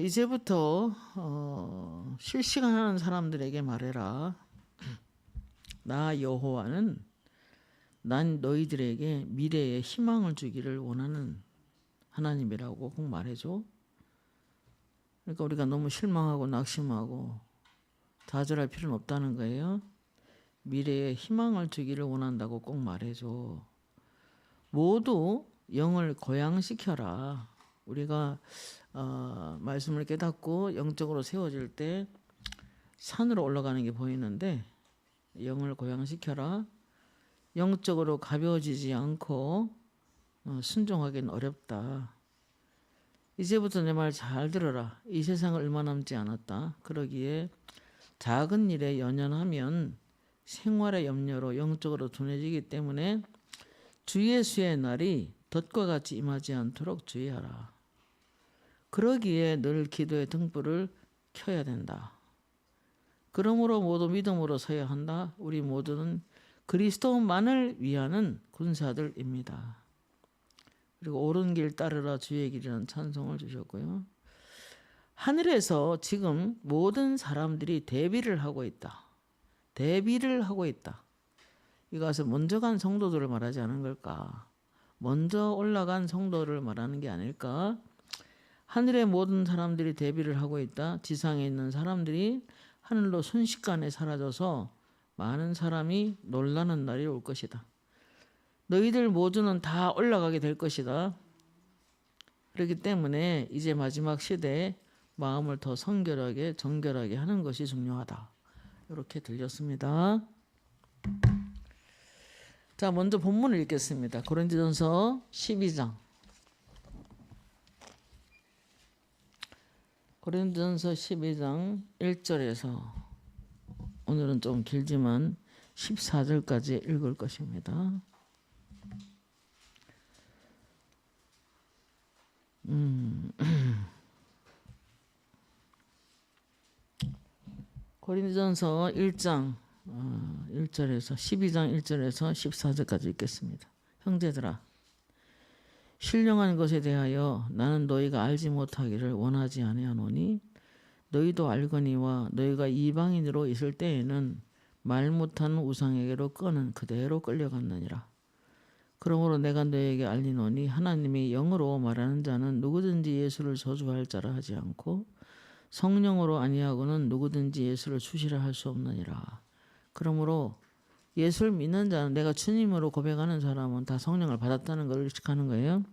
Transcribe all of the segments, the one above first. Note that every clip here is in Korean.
이제부터 실시간하는 사람들에게 말해라. 나 여호와는 난 너희들에게 미래에 희망을 주기를 원하는 하나님이라고 꼭 말해줘. 그러니까 우리가 너무 실망하고 낙심하고 좌절할 필요는 없다는 거예요. 미래에 희망을 주기를 원한다고 꼭 말해줘. 모두 영을 고양시켜라. 우리가 말씀을 깨닫고 영적으로 세워질 때 산으로 올라가는 게 보이는데 영을 고양시켜라. 영적으로 가벼워지지 않고 순종하기는 어렵다. 이제부터 내 말 잘 들어라. 이 세상 얼마 남지 않았다. 그러기에 작은 일에 연연하면 생활의 염려로 영적으로 둔해지기 때문에 주 예수의 날이 덫과 같이 임하지 않도록 주의하라. 그러기에 늘 기도의 등불을 켜야 된다. 그러므로 모두 믿음으로 서야 한다. 우리 모두는 그리스도만을 위하는 군사들입니다. 그리고 옳은 길 따르라 주의 길이라는 찬송을 주셨고요. 하늘에서 지금 모든 사람들이 대비를 하고 있다. 대비를 하고 있다. 이것은 먼저 간 성도들을 말하지 않은 걸까? 먼저 올라간 성도를 말하는 게 아닐까? 하늘의 모든 사람들이 대비를 하고 있다. 지상에 있는 사람들이 하늘로 순식간에 사라져서 많은 사람이 놀라는 날이 올 것이다. 너희들 모두는 다 올라가게 될 것이다. 그렇기 때문에 이제 마지막 시대에 마음을 더 성결하게 정결하게 하는 것이 중요하다. 이렇게 들렸습니다. 자, 먼저 본문을 읽겠습니다. 고린도전서 12장. 고린도전서 12장 1절에서 오늘은 좀 길지만 14절까지 읽을 것입니다. 고린도전서 1장 1절에서 12장 1절에서 14절까지 읽겠습니다. 형제들아, 신령한 것에 대하여 나는 너희가 알지 못하기를 원하지 아니하노니 너희도 알거니와 너희가 이방인으로 있을 때에는 말 못하는 우상에게로 끄는 그대로 끌려갔느니라. 그러므로 내가 너희에게 알리노니 하나님이 영으로 말하는 자는 누구든지 예수를 저주할 자라 하지 않고 성령으로 아니하고는 누구든지 예수를 수시라 할 수 없느니라. 그러므로 예수를 믿는 자는, 내가 주님으로 고백하는 사람은 다 성령을 받았다는 걸 의식하는 거예요.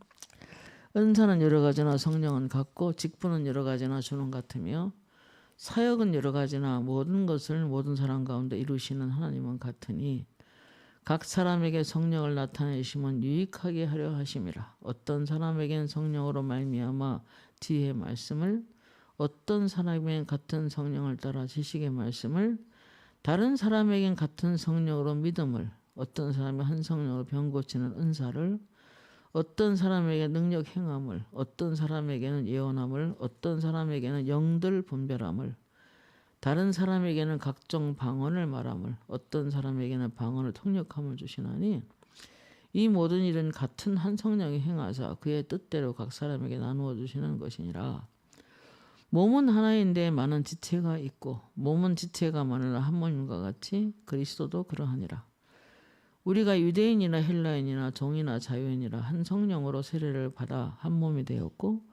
은사는 여러 가지나 성령은 같고 직분은 여러 가지나 주는 같으며 사역은 여러 가지나 모든 것을 모든 사람 가운데 이루시는 하나님은 같으니 각 사람에게 성령을 나타내심은 유익하게 하려 하심이라. 어떤 사람에게는 성령으로 말미암아 지혜의 말씀을, 어떤 사람에게는 같은 성령을 따라 지식의 말씀을, 다른 사람에게는 같은 성령으로 믿음을, 어떤 사람이 한 성령으로 병 고치는 은사를, 어떤 사람에게 능력 행함을, 어떤 사람에게는 예언함을, 어떤 사람에게는 영들 분별함을, 다른 사람에게는 각종 방언을 말함을, 어떤 사람에게는 방언을 통역함을 주시나니 이 모든 일은 같은 한 성령이 행하사 그의 뜻대로 각 사람에게 나누어 주시는 것이니라. 몸은 하나인데 많은 지체가 있고 몸은 지체가 많으나 한 몸인과 같이 그리스도도 그러하니라. 우리가 유대인이나 헬라인이나 종이나 자유인이라 한 성령으로 세례를 받아 한 몸이 되었고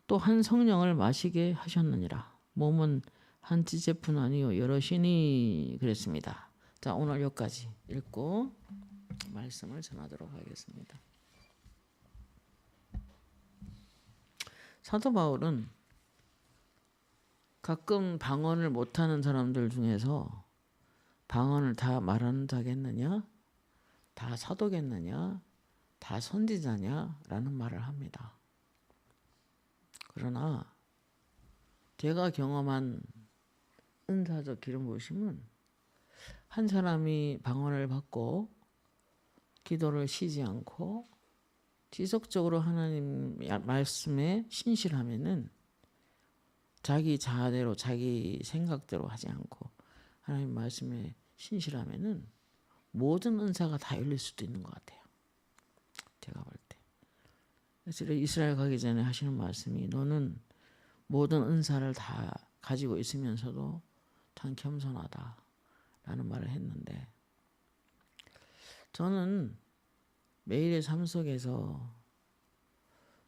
또 한 성령을 마시게 하셨느니라. 몸은 한 지체뿐 아니요 여럿이니 그랬습니다. 자, 오늘 여기까지 읽고 말씀을 전하도록 하겠습니다. 사도 바울은 가끔 방언을 못하는 사람들 중에서 방언을 다 말하는 자겠느냐? 다 사도겠느냐? 다 선지자냐? 라는 말을 합니다. 그러나 제가 경험한 은사적 기름 부으심은 한 사람이 방언을 받고 기도를 쉬지 않고 지속적으로 하나님 말씀에 신실하면은 자기 자아대로 자기 생각대로 하지 않고 하나님 말씀에 신실하면은 모든 은사가 다 열릴 수도 있는 것 같아요. 제가 볼 때. 그래서 이스라엘 가기 전에 하시는 말씀이 너는 모든 은사를 다 가지고 있으면서도 참 겸손하다라는 말을 했는데, 저는 매일의 삶 속에서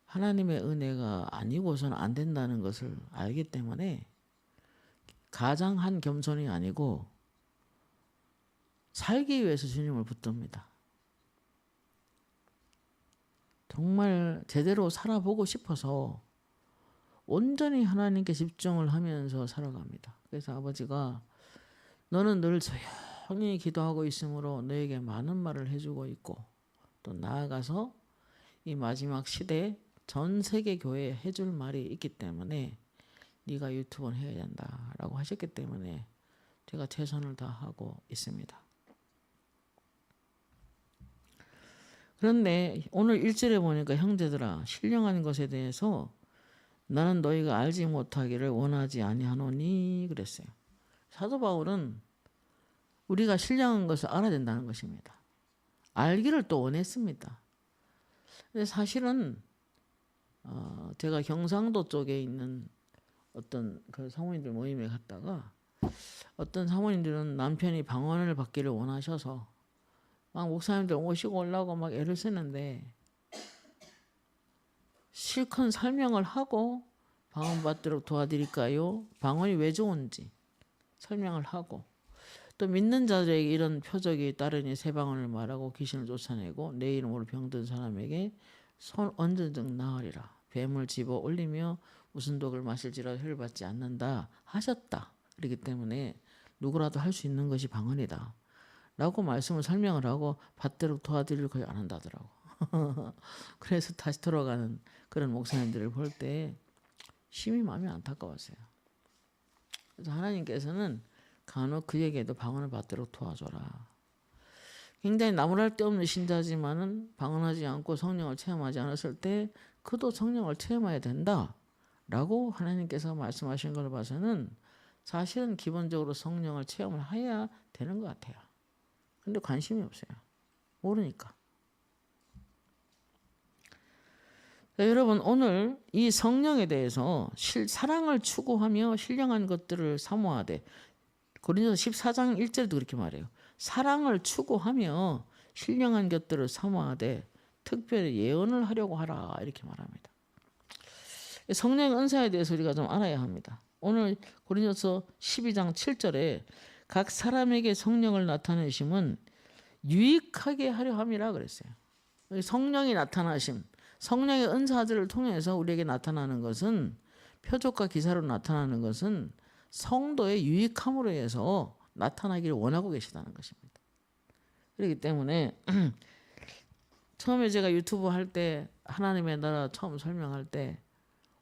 하나님의 은혜가 아니고서는 안 된다는 것을 알기 때문에 가장한 겸손이 아니고 살기 위해서 주님을 붙듭니다. 정말 제대로 살아보고 싶어서 온전히 하나님께 집중을 하면서 살아갑니다. 그래서 아버지가 너는 늘 조용히 기도하고 있으므로 너에게 많은 말을 해주고 있고, 또 나아가서 이 마지막 시대에 전 세계 교회에 해줄 말이 있기 때문에 네가 유튜브는 해야 된다라고 하셨기 때문에 제가 최선을 다하고 있습니다. 그런데 오늘 1절에 보니까 형제들아 신령한 것에 대해서 나는 너희가 알지 못하기를 원하지 아니하노니 그랬어요. 사도 바울은 우리가 신령한 것을 알아야 된다는 것입니다. 알기를 또 원했습니다. 근데 사실은 제가 경상도 쪽에 있는 어떤 그 사모님들 모임에 갔다가 어떤 사모님들은 남편이 방언을 받기를 원하셔서 막 목사님들 오시고 올라고 막 애를 쓰는데 실컷 설명을 하고 방언 받도록 도와드릴까요? 방언이 왜 좋은지 설명을 하고, 또 믿는 자들에게 이런 표적이 따르니 새 방언을 말하고 귀신을 쫓아내고 내 이름으로 병든 사람에게 손 얹은 즉 나으리라. 뱀을 집어 올리며 무슨 독을 마실지라도 혈 받지 않는다 하셨다. 그렇기 때문에 누구라도 할 수 있는 것이 방언이다 라고 말씀을 설명을 하고 받도록 도와드리려 거의 안 한다더라고. 그래서 다시 돌아가는 그런 목사님들을 볼 때 심히 마음이 안타까웠어요. 그래서 하나님께서는 간혹 그에게도 방언을 받도록 도와줘라. 굉장히 나무랄 데 없는 신자지만은 방언하지 않고 성령을 체험하지 않았을 때 그도 성령을 체험해야 된다라고 하나님께서 말씀하신 걸 봐서는 사실은 기본적으로 성령을 체험을 해야 되는 것 같아요. 근데 관심이 없어요. 모르니까. 자, 여러분 오늘 이 성령에 대해서 사랑을 추구하며 신령한 것들을 사모하되, 고린도서 14장 1절도 그렇게 말해요. 사랑을 추구하며 신령한 것들을 사모하되 특별히 예언을 하려고 하라 이렇게 말합니다. 성령의 은사에 대해서 우리가 좀 알아야 합니다. 오늘 고린도서 12장 7절에 각 사람에게 성령을 나타내심은 유익하게 하려 함이라 그랬어요. 성령이 나타나심, 성령의 은사들을 통해서 우리에게 나타나는 것은, 표적과 기사로 나타나는 것은 성도의 유익함으로 해서 나타나기를 원하고 계시다는 것입니다. 그렇기 때문에 처음에 제가 유튜브 할 때 하나님의 나라 처음 설명할 때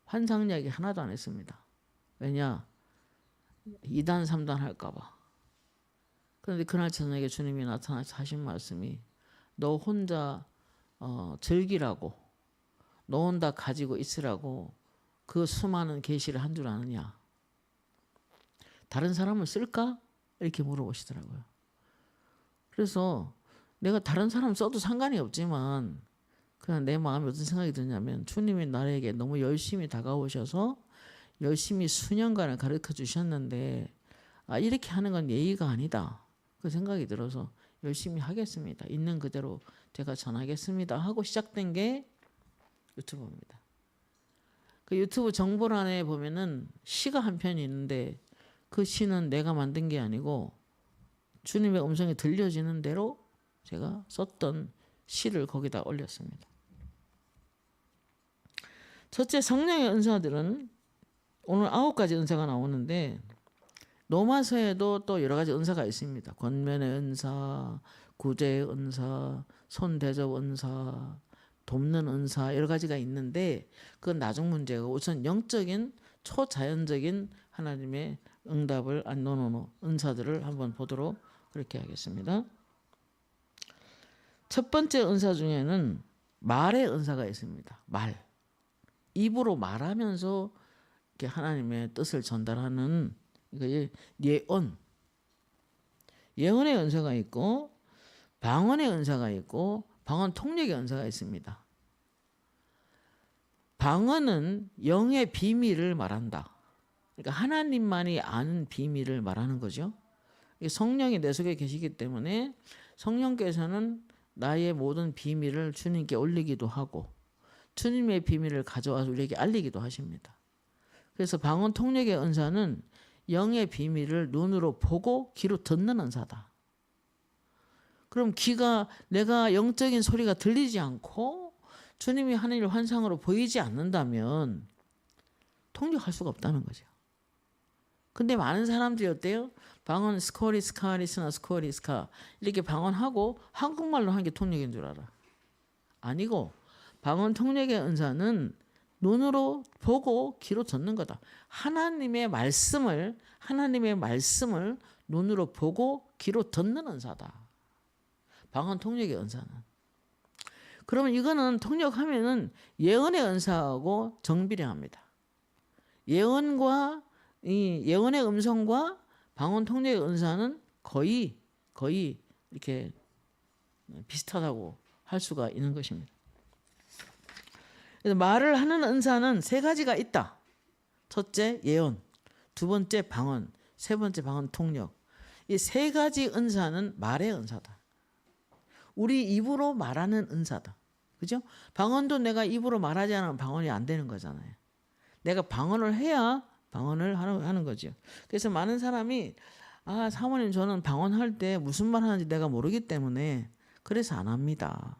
환상 이야기 하나도 안 했습니다. 왜냐? 2단 3단 할까 봐. 그런데 그날 저녁에 주님이 나타나서 하신 말씀이 너 혼자 즐기라고, 너 혼자 가지고 있으라고 그 수많은 계시를 한 줄 아느냐? 다른 사람을 쓸까? 이렇게 물어보시더라고요. 그래서 내가 다른 사람 써도 상관이 없지만 그냥 내 마음에 어떤 생각이 드냐면, 주님이 나에게 너무 열심히 다가오셔서 열심히 수년간을 가르쳐 주셨는데 이렇게 하는 건 예의가 아니다. 그 생각이 들어서 열심히 하겠습니다. 있는 그대로 제가 전하겠습니다 하고 시작된 게 유튜브입니다. 그 유튜브 정보란에 보면은 시가 한 편이 있는데 그 시는 내가 만든 게 아니고 주님의 음성이 들려지는 대로 제가 썼던 시를 거기다 올렸습니다. 첫째, 성령의 은사들은 오늘 9가지 은사가 나오는데 로마서에도 또 여러 가지 은사가 있습니다. 권면의 은사, 구제의 은사, 손대접 은사, 돕는 은사, 여러 가지가 있는데 그건 나중 문제고, 우선 영적인 초자연적인 하나님의 응답을 은사들을 한번 보도록 그렇게 하겠습니다. 첫 번째 은사 중에는 말의 은사가 있습니다. 말. 입으로 말하면서 이렇게 하나님의 뜻을 전달하는 예언. 예언의 은사가 있고 방언의 은사가 있고 방언 통역의 은사가 있습니다. 방언은 영의 비밀을 말한다. 그러니까 하나님만이 아는 비밀을 말하는 거죠. 성령이 내 속에 계시기 때문에 성령께서는 나의 모든 비밀을 주님께 올리기도 하고 주님의 비밀을 가져와서 우리에게 알리기도 하십니다. 그래서 방언 통역의 은사는 영의 비밀을 눈으로 보고 귀로 듣는 은사다. 그럼 귀가 내가 영적인 소리가 들리지 않고 주님이 하는 일 환상으로 보이지 않는다면 통역할 수가 없다는 거죠. 근데 많은 사람들이 어때요? 방언 스코리스카리스나 스코리스카 이렇게 방언하고 한국말로 한 게 통역인 줄 알아. 아니고 방언 통역의 은사는 눈으로 보고 귀로 듣는 거다. 하나님의 말씀을 눈으로 보고 귀로 듣는 은사다. 방언 통역의 은사는. 그러면 이거는 통역하면은 예언의 은사하고 정비례합니다. 예언과 이 예언의 음성과 방언 통역의 은사는 거의 이렇게 비슷하다고 할 수가 있는 것입니다. 그래서 말을 하는 은사는 세 가지가 있다. 첫째 예언, 두 번째 방언, 세 번째 방언 통역. 이 세 가지 은사는 말의 은사다. 우리 입으로 말하는 은사다. 그죠? 방언도 내가 입으로 말하지 않으면 방언이 안 되는 거잖아요. 내가 방언을 해야 방언을 하는 거죠. 그래서 많은 사람이 사모님 저는 방언할 때 무슨 말 하는지 내가 모르기 때문에 그래서 안 합니다.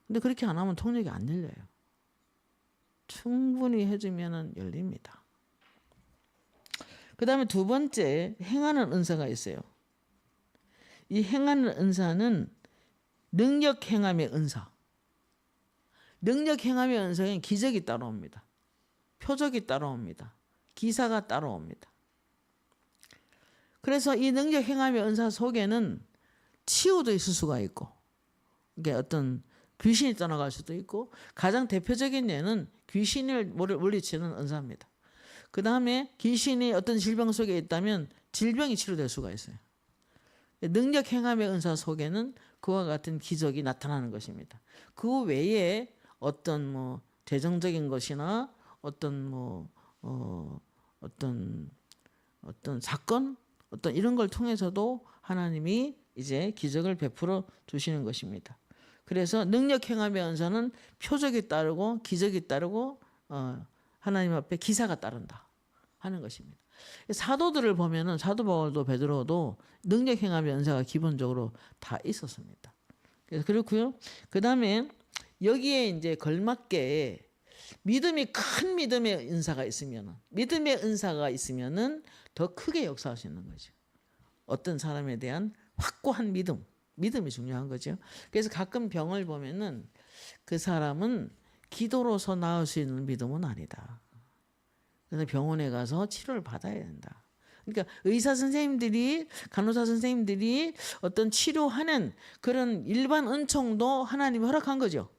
근데 그렇게 안 하면 통역이 안 열려요. 충분히 해주면 열립니다. 그 다음에 두 번째 행하는 은사가 있어요. 이 행하는 은사는 능력 행함의 은사. 능력 행함의 은사는 기적이 따라옵니다. 표적이 따라옵니다. 기사가 따라옵니다. 그래서 이 능력 행함의 은사 속에는 치유도 있을 수가 있고 이게 어떤 귀신이 떠나갈 수도 있고 가장 대표적인 예는 귀신을 물리치는 은사입니다. 그 다음에 귀신이 어떤 질병 속에 있다면 질병이 치료될 수가 있어요. 능력 행함의 은사 속에는 그와 같은 기적이 나타나는 것입니다. 그 외에 어떤 재정적인 것이나 어떤 사건, 어떤 이런 걸 통해서도 하나님이 이제 기적을 베풀어 주시는 것입니다. 그래서 능력 행함의 은사는 표적이 따르고 기적이 따르고 하나님 앞에 기사가 따른다 하는 것입니다. 사도들을 보면은 사도 바울도 베드로도 능력 행함의 은사가 기본적으로 다 있었습니다. 그래서 그렇고요. 그 다음에 여기에 이제 걸맞게 큰 믿음의 은사가 있으면은 더 크게 역사할 수 있는 거죠. 어떤 사람에 대한 확고한 믿음이 중요한 거죠. 그래서 가끔 병을 보면은 그 사람은 기도로서 나을 수 있는 믿음은 아니다. 그래서 병원에 가서 치료를 받아야 된다. 그러니까 의사 선생님들이 간호사 선생님들이 어떤 치료하는 그런 일반 은총도 하나님이 허락한 거죠.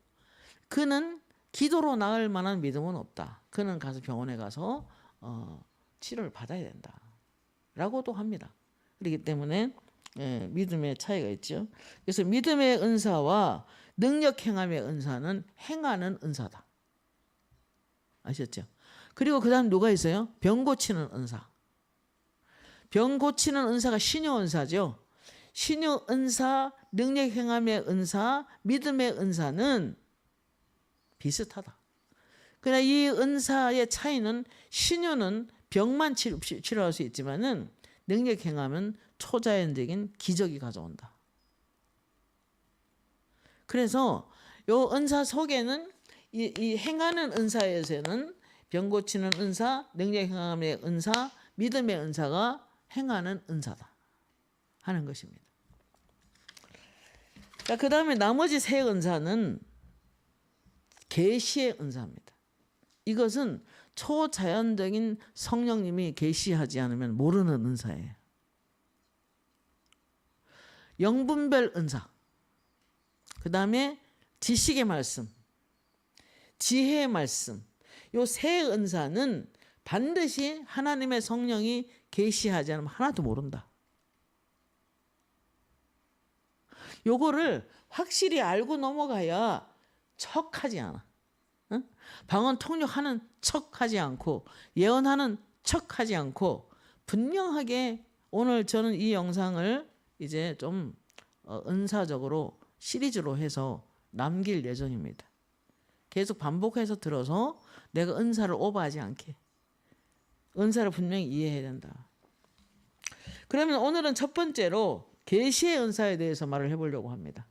그는 기도로 나을 만한 믿음은 없다. 그는 가서 병원에 가서 치료를 받아야 된다. 라고도 합니다. 그렇기 때문에 믿음의 차이가 있죠. 그래서 믿음의 은사와 능력 행함의 은사는 행하는 은사다. 아셨죠? 그리고 그 다음 누가 있어요? 병 고치는 은사. 병 고치는 은사가 신유 은사죠. 신유 은사, 능력 행함의 은사, 믿음의 은사는 비슷하다. 그러나 이 은사의 차이는 신유는 병만 치료할 수 있지만은 능력 행함은 초자연적인 기적이 가져온다. 그래서 이 은사 속에는 이 행하는 은사에서는 병 고치는 은사, 능력 행함의 은사, 믿음의 은사가 행하는 은사다 하는 것입니다. 그 다음에 나머지 세 은사는 계시의 은사입니다. 이것은 초자연적인 성령님이 계시하지 않으면 모르는 은사예요. 영분별 은사, 그 다음에 지식의 말씀, 지혜의 말씀, 이 세 은사는 반드시 하나님의 성령이 계시하지 않으면 하나도 모른다. 요거를 확실히 알고 넘어가야 척하지 않아. 어? 방언 통역하는 척하지 않고 예언하는 척하지 않고 분명하게 오늘 저는 이 영상을 이제 좀 은사적으로 시리즈로 해서 남길 예정입니다. 계속 반복해서 들어서 내가 은사를 오버하지 않게 은사를 분명히 이해해야 된다. 그러면 오늘은 첫 번째로 계시의 은사에 대해서 말을 해보려고 합니다.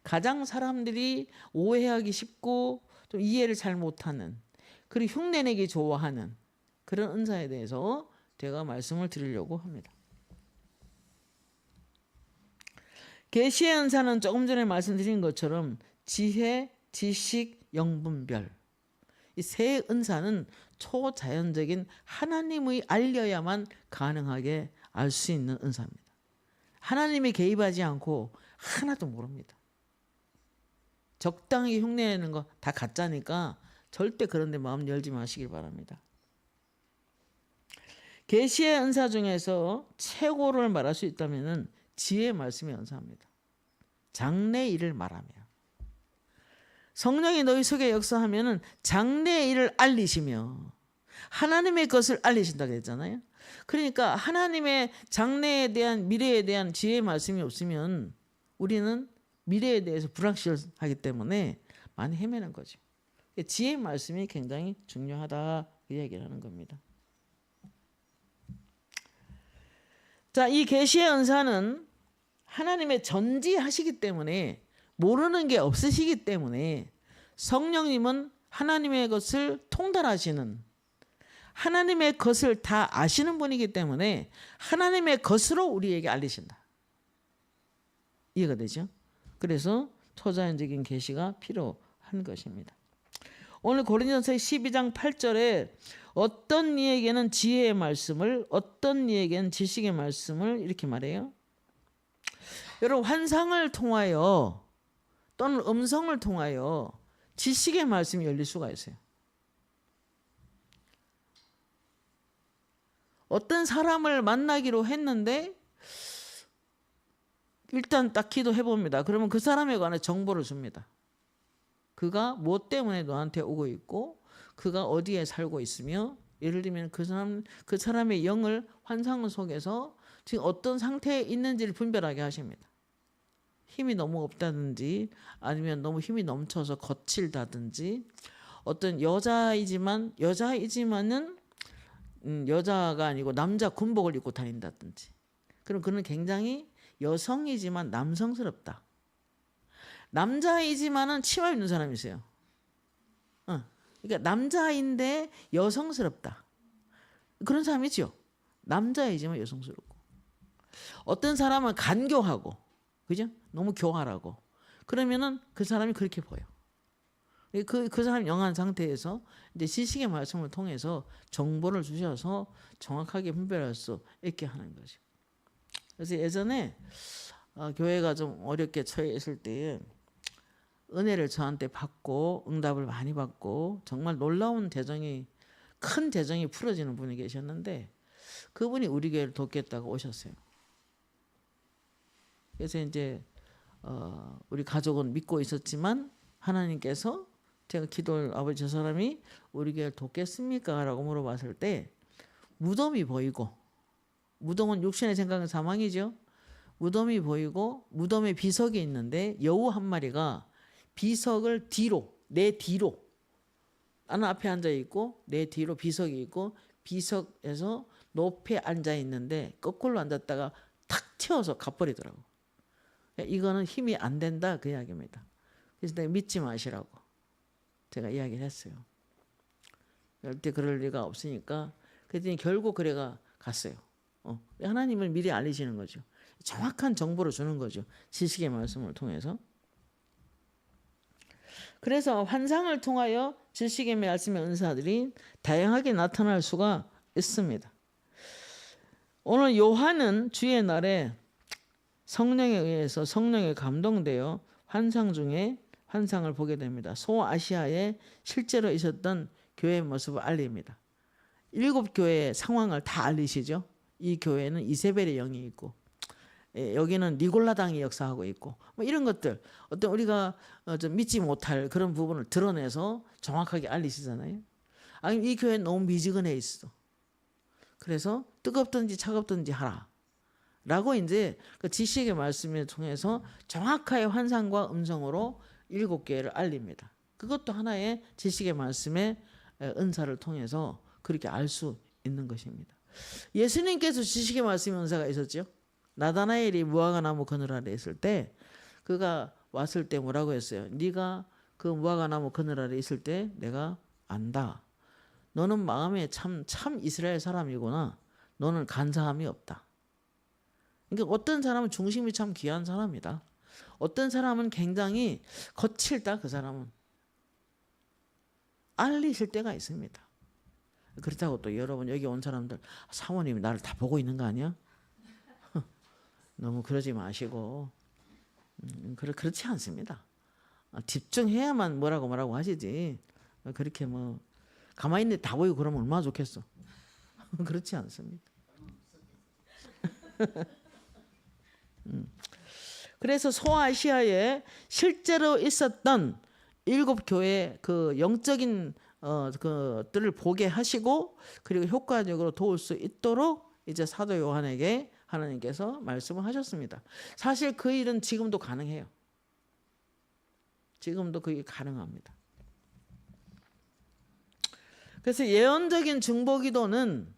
가장 사람들이 오해하기 쉽고 좀 이해를 잘 못하는 그리고 흉내내기 좋아하는 그런 은사에 대해서 제가 말씀을 드리려고 합니다. 계시의 은사는 조금 전에 말씀드린 것처럼 지혜, 지식, 영분별 이 세 은사는 초자연적인 하나님의 알려야만 가능하게 알 수 있는 은사입니다. 하나님이 개입하지 않고 하나도 모릅니다. 적당히 흉내내는 거 다 가짜니까 절대 그런 데 마음 열지 마시길 바랍니다. 계시의 은사 중에서 최고를 말할 수 있다면 지혜의 말씀의 은사입니다. 장래의 일을 말하며 성령이 너희 속에 역사하면 장래의 일을 알리시며 하나님의 것을 알리신다 그랬잖아요. 그러니까 하나님의 장래에 대한 미래에 대한 지혜의 말씀이 없으면 우리는 미래에 대해서 불확실하기 때문에 많이 헤매는 거죠. 지혜의 말씀이 굉장히 중요하다 그 얘기를 하는 겁니다. 자, 이 계시의 은사는 하나님의 전지하시기 때문에 모르는 게 없으시기 때문에 성령님은 하나님의 것을 통달하시는 하나님의 것을 다 아시는 분이기 때문에 하나님의 것으로 우리에게 알리신다. 이해가 되죠? 그래서 초자연적인 계시가 필요한 것입니다. 오늘 고린도서 12장 8절에 어떤 이에게는 지혜의 말씀을 어떤 이에게는 지식의 말씀을 이렇게 말해요. 여러분 환상을 통하여 또는 음성을 통하여 지식의 말씀이 열릴 수가 있어요. 어떤 사람을 만나기로 했는데 일단 딱 기도해 봅니다. 그러면 그 사람에 관해 정보를 줍니다. 그가 무엇 때문에 너한테 오고 있고 그가 어디에 살고 있으며 예를 들면 그 사람의 영을 환상 속에서 지금 어떤 상태에 있는지를 분별하게 하십니다. 힘이 너무 없다든지 아니면 너무 힘이 넘쳐서 거칠다든지 어떤 여자이지만은 여자가 아니고 남자 군복을 입고 다닌다든지 그럼 그는 굉장히 여성이지만 남성스럽다. 남자이지만은 치마 입는 사람이 있어요. 그러니까 남자인데 여성스럽다. 그런 사람이죠. 남자이지만 여성스럽고. 어떤 사람은 간교하고, 그죠? 너무 교활하고. 그러면은 그 사람이 그렇게 보여. 그 사람 영한 상태에서 이제 지식의 말씀을 통해서 정보를 주셔서 정확하게 분별할 수 있게 하는 거죠. 그래서 예전에 교회가 좀 어렵게 처해 있을 때에 은혜를 저한테 받고 응답을 많이 받고 정말 놀라운 큰 재정이 풀어지는 분이 계셨는데 그분이 우리 교회를 돕겠다고 오셨어요. 그래서 이제 우리 가족은 믿고 있었지만 하나님께서 제가 기도를 아버지 저 사람이 우리 교회를 돕겠습니까? 라고 물어봤을 때 무덤이 보이고 무덤은 육신의 생각은 사망이죠. 무덤이 보이고 무덤에 비석이 있는데 여우 한 마리가 비석을 내 뒤로 나는 앞에 앉아 있고 내 뒤로 비석이 있고 비석에서 높이 앉아 있는데 거꾸로 앉았다가 탁 튀어서 가버리더라고. 이거는 힘이 안 된다 그 이야기입니다. 그래서 내가 믿지 마시라고 제가 이야기를 했어요. 절대 그럴 리가 없으니까 그랬더니 결국 그래가 갔어요. 하나님을 미리 알리시는 거죠. 정확한 정보를 주는 거죠. 지식의 말씀을 통해서. 그래서 환상을 통하여 지식의 말씀의 은사들이 다양하게 나타날 수가 있습니다. 오늘 요한은 주의 날에 성령에 의해서 성령에 감동되어 환상 중에 환상을 보게 됩니다. 소아시아에 실제로 있었던 교회의 모습을 알립니다. 7 교회의 상황을 다 알리시죠. 이 교회는 이세벨의 영이 있고 여기는 니골라당이 역사하고 있고 뭐 이런 것들 어떤 우리가 좀 믿지 못할 그런 부분을 드러내서 정확하게 알리시잖아요. 아니 이 교회는 너무 미지근해 있어. 그래서 뜨겁든지 차갑든지 하라. 라고 이제 그 지식의 말씀을 통해서 정확하게 환상과 음성으로 7개를 알립니다. 그것도 하나의 지식의 말씀의 은사를 통해서 그렇게 알 수 있는 것입니다. 예수님께서 지식의 말씀의 은사가 있었죠. 나다나엘이 무화과 나무 그늘 아래 있을 때 그가 왔을 때 뭐라고 했어요? 네가 그 무화과 나무 그늘 아래 있을 때 내가 안다. 너는 마음에 참 이스라엘 사람이구나. 너는 간사함이 없다. 그러니까 어떤 사람은 중심이 참 귀한 사람이다. 어떤 사람은 굉장히 거칠다. 그 사람은 알리실 때가 있습니다. 그렇다고 또 여러분 여기 온 사람들 사모님이 나를 다 보고 있는 거 아니야? 너무 그러지 마시고 그렇지 않습니다. 집중해야만 뭐라고 하시지. 그렇게 뭐 가만히 있는데 다 보이고 그러면 얼마나 좋겠어. 그렇지 않습니다. 그래서 소아시아에 실제로 있었던 7교회 그 영적인 그들을 보게 하시고 그리고 효과적으로 도울 수 있도록 이제 사도 요한에게 하나님께서 말씀을 하셨습니다. 사실 그 일은 지금도 가능해요. 지금도 그게 가능합니다. 그래서 예언적인 중보기도자는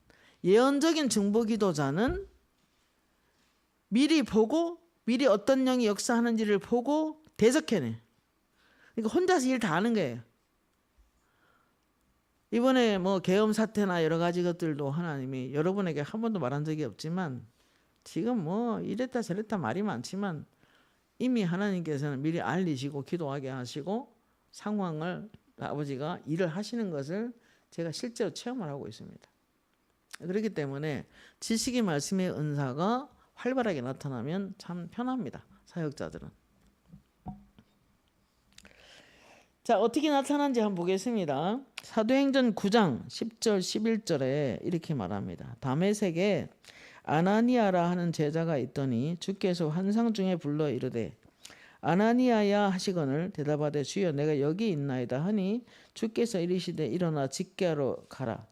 미리 보고 미리 어떤 영이 역사하는지를 보고 대적해내. 그러니까 혼자서 일 다 하는 거예요. 이번에 뭐 계엄 사태나 여러 가지 것들도 하나님이 여러분에게 한 번도 말한 적이 없지만 지금 뭐 이랬다 저랬다 말이 많지만 이미 하나님께서는 미리 알리시고 기도하게 하시고 상황을 아버지가 일을 하시는 것을 제가 실제로 체험을 하고 있습니다. 그렇기 때문에 지식의 말씀의 은사가 활발하게 나타나면 참 편합니다. 사역자들은. 자, 어떻게 나타난지 한번 보겠습니다. 사도행전 9장 10절 11절에 이렇게 말합니다. 다메섹에 아나니아라 하는 제자가 있더니 주께서 환상 중에 불러 이르되 아나니아야 하시거늘 대답하되 주여 내가 여기 있나이다 하니 주께서 이르시되 일어나 직가로 가라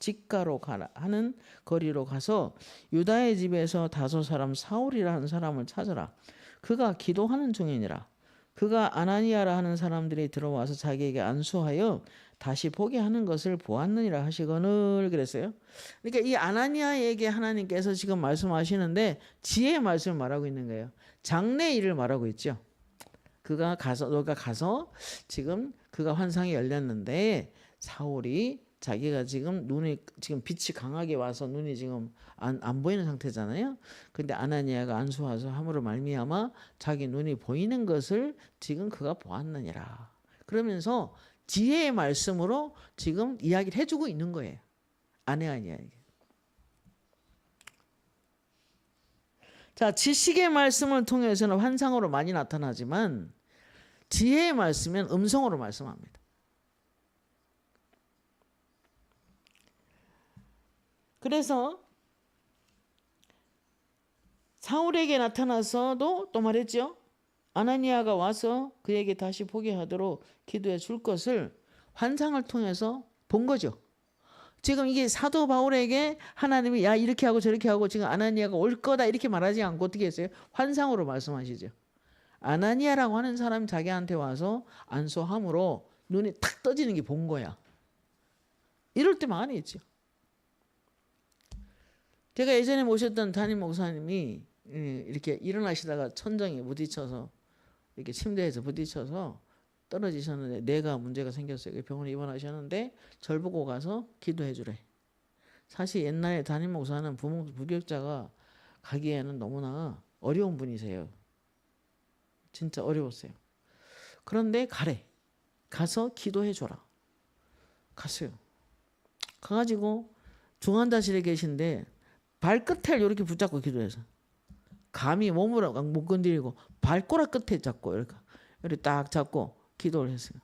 하는 거리로 가서 유다의 집에서 다소 사람 사울이라 하는 사람을 찾으라. 그가 기도하는 중이니라. 그가 아나니아라 하는 사람들이 들어와서 자기에게 안수하여 다시 보게 하는 것을 보았느니라 하시거늘 그랬어요. 그러니까 이 아나니아에게 하나님께서 지금 말씀하시는데 지혜의 말씀을 말하고 있는 거예요. 장래 일을 말하고 있죠. 너가 가서 지금 그가 환상이 열렸는데 사울이 자기가 지금 지금 빛이 강하게 와서 눈이 지금 안 보이는 상태잖아요. 근데 아나니아가 안수와서 함으로 말미암아 자기 눈이 보이는 것을 지금 그가 보았느니라. 그러면서 지혜의 말씀으로 지금 이야기를 해주고 있는 거예요. 아나니아에게. 자, 지식의 말씀을 통해서는 환상으로 많이 나타나지만 지혜의 말씀은 음성으로 말씀합니다. 그래서 사울에게 나타나서도 또 말했죠. 아나니아가 와서 그에게 다시 보게 하도록 기도해 줄 것을 환상을 통해서 본 거죠. 지금 이게 사도 바울에게 하나님이 야 이렇게 하고 저렇게 하고 지금 아나니아가 올 거다 이렇게 말하지 않고 어떻게 했어요? 환상으로 말씀하시죠. 아나니아라고 하는 사람이 자기한테 와서 안수함으로 눈이 탁 떠지는 게 본 거야. 이럴 때 많이 있죠. 제가 예전에 모셨던 담임 목사님이 이렇게 일어나시다가 천장에 부딪혀서 이렇게 침대에서 부딪혀서 떨어지셨는데 뇌가 문제가 생겼어요. 병원에 입원하셨는데 절 보고 가서 기도해 주래. 사실 옛날에 담임 목사는 부교육자가 가기에는 너무나 어려운 분이세요. 진짜 어려웠어요. 그런데 가래. 가서 기도해 줘라. 갔어요. 가가지고 중환자실에 계신데 발끝을 이렇게 붙잡고 기도해서 감히 몸을 못 건드리고 발꼬락 끝에 잡고 이렇게 딱 잡고 기도를 했어요.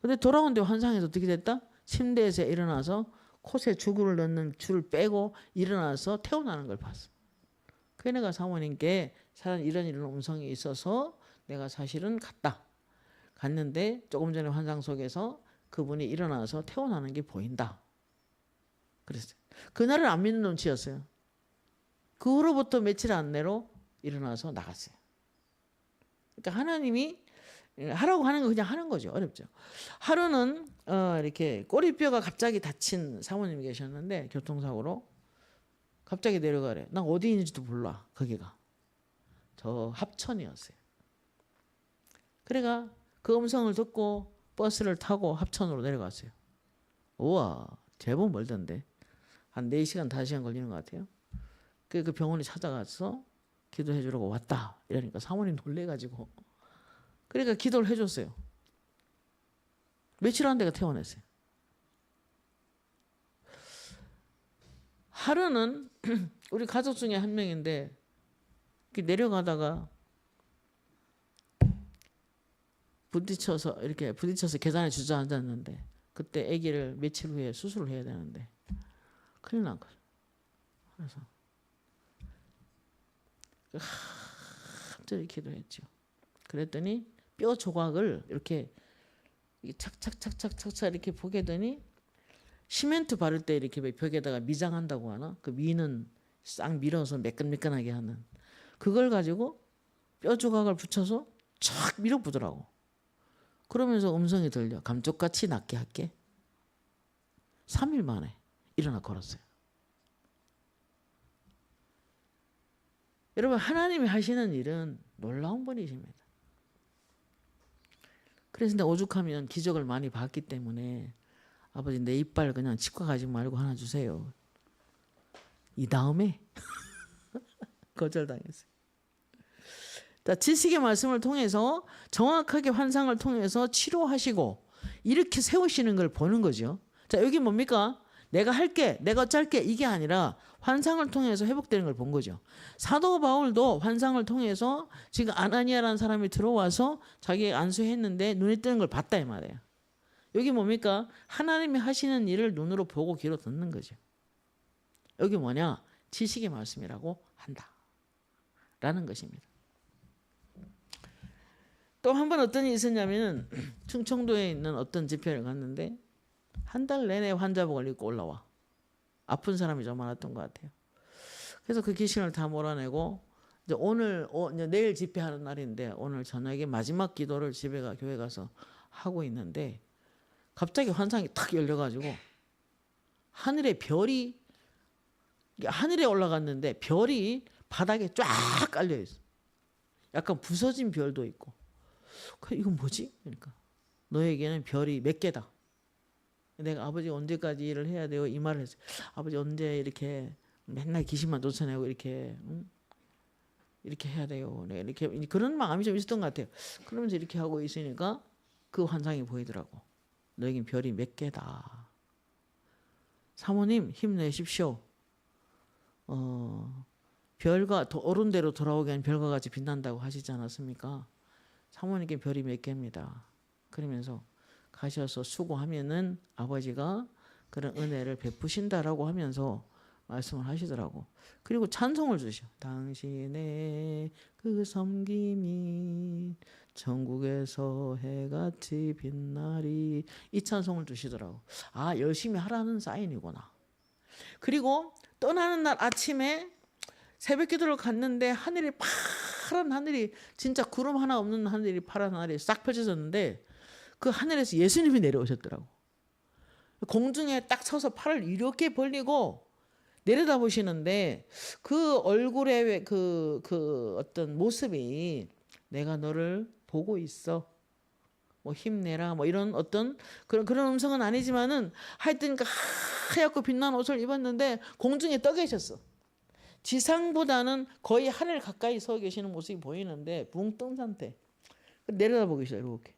근데 돌아오는데 환상에서 어떻게 됐다? 침대에서 일어나서 콧에 주구를 넣는 줄을 빼고 일어나서 태어나는 걸 봤어. 그 내가 사모님께 사실 이런 음성이 있어서 내가 사실은 갔는데 조금 전에 환상 속에서 그분이 일어나서 태어나는 게 보인다. 그랬어요. 그날은 안 믿는 눈치였어요. 그 후로부터 며칠 안 내로 일어나서 나갔어요. 그러니까 하나님이 하라고 하는 거 그냥 하는 거죠. 어렵죠. 하루는 이렇게 꼬리뼈가 갑자기 다친 사모님이 계셨는데 교통사고로 갑자기 내려가래. 난 어디 있는지도 몰라. 거기가 저 합천이었어요. 그래가 그 음성을 듣고 버스를 타고 합천으로 내려갔어요. 우와, 제법 멀던데 한 4시간 5시간 걸리는 것 같아요. 그 병원에 찾아가서 기도해 주려고 왔다 이러니까 사모님 놀래가지고 그러니까 기도를 해줬어요. 며칠 안 돼가 퇴원했어요. 하루는 우리 가족 중에 한 명인데 내려가다가 부딪혀서 계단에 주저앉았는데 그때 아기를 며칠 후에 수술을 해야 되는데 큰일 난 거죠. 그래서 갑자기 기도했죠. 그랬더니 뼈 조각을 이렇게 착착착착착착 이렇게 보게 되니 시멘트 바를 때 이렇게 벽에다가 미장한다고 하나? 그 미는 싹 밀어서 매끈매끈하게 하는 그걸 가지고 뼈 조각을 붙여서 촥 밀어보더라고. 그러면서 음성이 들려. 감쪽같이 낫게 할게. 3일 만에 일어나 걸었어요. 여러분 하나님이 하시는 일은 놀라운 분이십니다. 그래서 내가 오죽하면 기적을 많이 봤기 때문에 아버지 내 이빨 그냥 치과 가지 말고 하나 주세요. 이 다음에 거절당했어요. 자, 지식의 말씀을 통해서 정확하게 환상을 통해서 치료하시고 이렇게 세우시는 걸 보는 거죠. 자, 여기 뭡니까? 내가 할게, 내가 어쩔게 이게 아니라 환상을 통해서 회복되는 걸 본 거죠. 사도 바울도 환상을 통해서 지금 아나니아라는 사람이 들어와서 자기가 안수했는데 눈에 뜨는 걸 봤다 이 말이에요. 여기 뭡니까? 하나님이 하시는 일을 눈으로 보고 귀로 듣는 거죠. 여기 뭐냐? 지식의 말씀이라고 한다. 라는 것입니다. 또 한 번 어떤 일이 있었냐면 충청도에 있는 어떤 집회를 갔는데 한 달 내내 환자복을 입고 올라와. 아픈 사람이 좀 많았던 것 같아요. 그래서 그 귀신을 다 몰아내고 이제 이제 내일 집회하는 날인데 오늘 저녁에 마지막 기도를 교회 가서 하고 있는데 갑자기 환상이 탁 열려가지고 하늘에 올라갔는데 별이 바닥에 쫙 깔려 있어. 약간 부서진 별도 있고. 이건 뭐지? 그러니까 너에게는 별이 몇 개다. 내가 아버지 언제까지 일을 해야 돼요? 이 말을 했어요. 아버지 언제 이렇게 맨날 귀신만 쫓아내고 이렇게 이렇게 해야 돼요. 네, 이렇게 그런 마음이 좀 있었던 것 같아요. 그러면서 이렇게 하고 있으니까 그 환상이 보이더라고. 너에겐 별이 몇 개다. 사모님 힘내십시오. 별과 오른대로 돌아오게 하면 별과 같이 빛난다고 하시지 않았습니까? 사모님께 별이 몇 개입니다. 그러면서 가셔서 수고하면은 아버지가 그런 은혜를 베푸신다라고 하면서 말씀을 하시더라고. 그리고 찬송을 주셔. 당신의 그 섬김이 천국에서 해같이 빛나리. 이 찬송을 주시더라고. 아, 열심히 하라는 사인이구나. 그리고 떠나는 날 아침에 새벽 기도를 갔는데 파란 하늘이 진짜 구름 하나 없는 하늘이 파란 하늘이 싹 펼쳐졌는데 그 하늘에서 예수님이 내려오셨더라고. 공중에 딱 서서 팔을 이렇게 벌리고 내려다보시는데 그 얼굴의 그 어떤 모습이 내가 너를 보고 있어. 뭐 힘내라 뭐 이런 어떤 그런 음성은 아니지만은 하여튼 하얗고 빛나는 옷을 입었는데 공중에 떠 계셨어. 지상보다는 거의 하늘 가까이 서 계시는 모습이 보이는데 붕 뜬 상태. 내려다보고 있어요. 이렇게.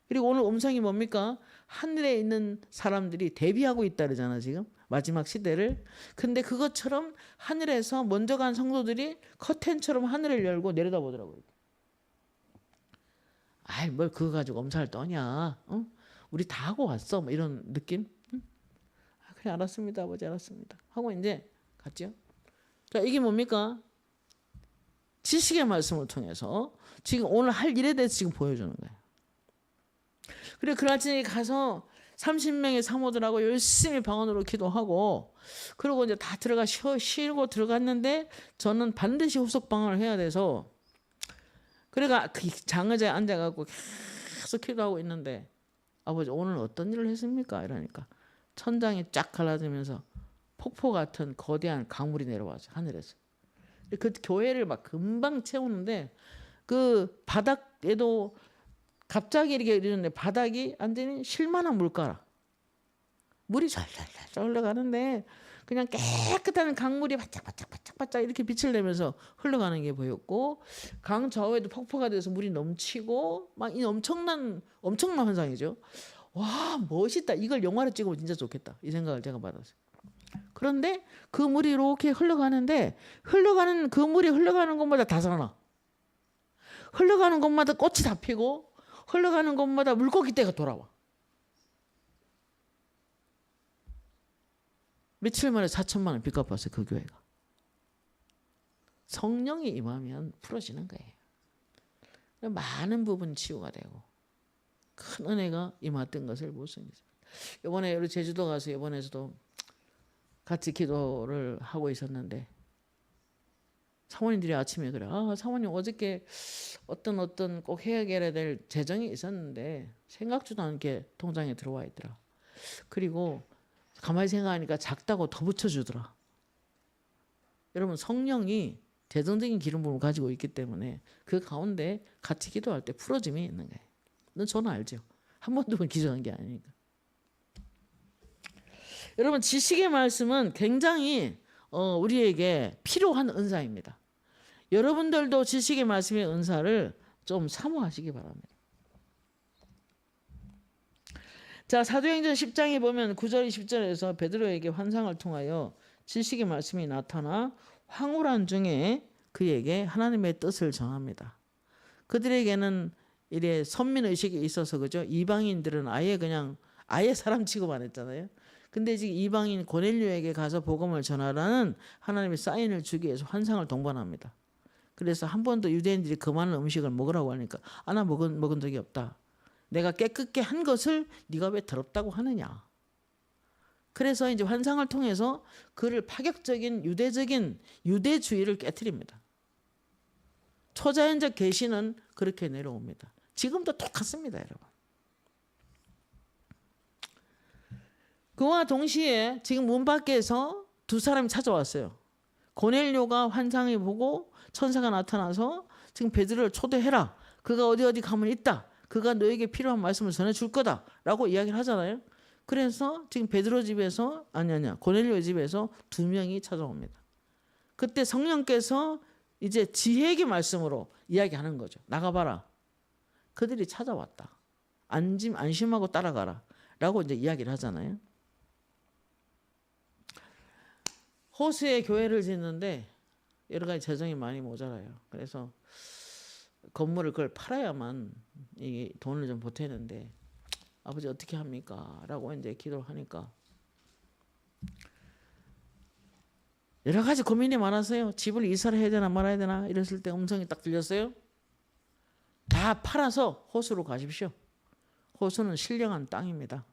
그리고 오늘 음성이 뭡니까? 하늘에 있는 사람들이 대비하고 있다 그러잖아 지금. 마지막 시대를. 근데 그것처럼 하늘에서 먼저 간 성도들이 커튼처럼 하늘을 열고 내려다보더라고요. 아이 뭘 그거 가지고 엄살 떠냐. 우리 다 하고 왔어. 뭐 이런 느낌. 그래 알았습니다 아버지 알았습니다. 하고 이제 갔죠. 자 이게 뭡니까? 지식의 말씀을 통해서 지금 오늘 할 일에 대해서 지금 보여주는 거예요. 그리고 그날 저녁에 가서 30명의 사모들하고 열심히 방언으로 기도하고 그리고 이제 다 들어가 쉬고 들어갔는데 저는 반드시 후속 방언을 해야 돼서 그래가 그 장의자에 앉아갖고 계속 기도하고 있는데 아버지 오늘 어떤 일을 했습니까? 이러니까 천장이 쫙 갈라지면서 폭포 같은 거대한 강물이 내려와서 하늘에서 그 교회를 막 금방 채우는데 그 바닥에도 갑자기 이렇게 이러는데 바닥이 완전히 실만한 물가라. 물이 잘잘잘 흘러가는데 그냥 깨끗한 강물이 바짝바짝바짝바짝 이렇게 빛을 내면서 흘러가는 게 보였고 강 좌우에도 폭포가 돼서 물이 넘치고 막 이 엄청난 환상이죠. 와 멋있다. 이걸 영화로 찍으면 진짜 좋겠다. 이 생각을 제가 받았어요. 그런데 그 물이 이렇게 흘러가는데 흘러가는 그 물이 흘러가는 곳마다 다 살아나. 흘러가는 곳마다 꽃이 다 피고 흘러가는 곳마다 물고기 떼가 돌아와. 며칠 만에 4천만 원 빚 갚았어요. 그 교회가. 성령이 임하면 풀어지는 거예요. 많은 부분 치유가 되고 큰 은혜가 임했던 것을 볼 수 있습니다. 이번에 우리 제주도 가서 이번에서도 같이 기도를 하고 있었는데 사모님들이 아침에 그래. 사모님 어저께 어떤 꼭 해야 될 재정이 있었는데 생각지도 않게 통장에 들어와 있더라. 그리고 가만히 생각하니까 작다고 더 붙여주더라. 여러분 성령이 재정적인 기름 부음을 가지고 있기 때문에 그 가운데 같이 기도할 때 풀어짐이 있는 거예요. 저는 알죠. 한 번도 기도한 게 아니니까. 여러분 지식의 말씀은 굉장히 우리에게 필요한 은사입니다. 여러분들도 지식의 말씀의 은사를 좀 사모하시기 바랍니다. 자 사도행전 10장에 보면 9절 10절에서 베드로에게 환상을 통하여 지식의 말씀이 나타나 황홀한 중에 그에게 하나님의 뜻을 전합니다. 그들에게는 이래 선민의식이 있어서 그죠. 이방인들은 아예 사람 취급 안 했잖아요. 근데 지금 이방인 고넬료에게 가서 복음을 전하라는 하나님의 사인을 주기 위해서 환상을 동반합니다. 그래서 한 번도 유대인들이 그 많은 음식을 먹으라고 하니까 나 먹은 적이 없다. 내가 깨끗게 한 것을 네가 왜 더럽다고 하느냐. 그래서 이제 환상을 통해서 그를 파격적인 유대주의를 깨트립니다. 초자연적 계시는 그렇게 내려옵니다. 지금도 똑같습니다, 여러분. 그와 동시에 지금 문 밖에서 두 사람이 찾아왔어요. 고넬료가 환상을 보고 천사가 나타나서 지금 베드로를 초대해라. 그가 어디 가면 있다. 그가 너에게 필요한 말씀을 전해줄 거다. 라고 이야기를 하잖아요. 그래서 지금 베드로 집에서 고넬료 집에서 두 명이 찾아옵니다. 그때 성령께서 이제 지혜의 말씀으로 이야기하는 거죠. 나가봐라. 그들이 찾아왔다. 안심하고 따라가라. 라고 이제 이야기를 하잖아요. 호수에 교회를 짓는데 여러 가지 재정이 많이 모자라요. 그래서 건물을 그걸 팔아야만 이 돈을 좀 보태는데 아버지 어떻게 합니까? 라고 이제 기도를 하니까 여러 가지 고민이 많았어요. 집을 이사를 해야 되나 말아야 되나 이랬을 때 음성이 딱 들렸어요. 다 팔아서 호수로 가십시오. 호수는 신령한 땅입니다.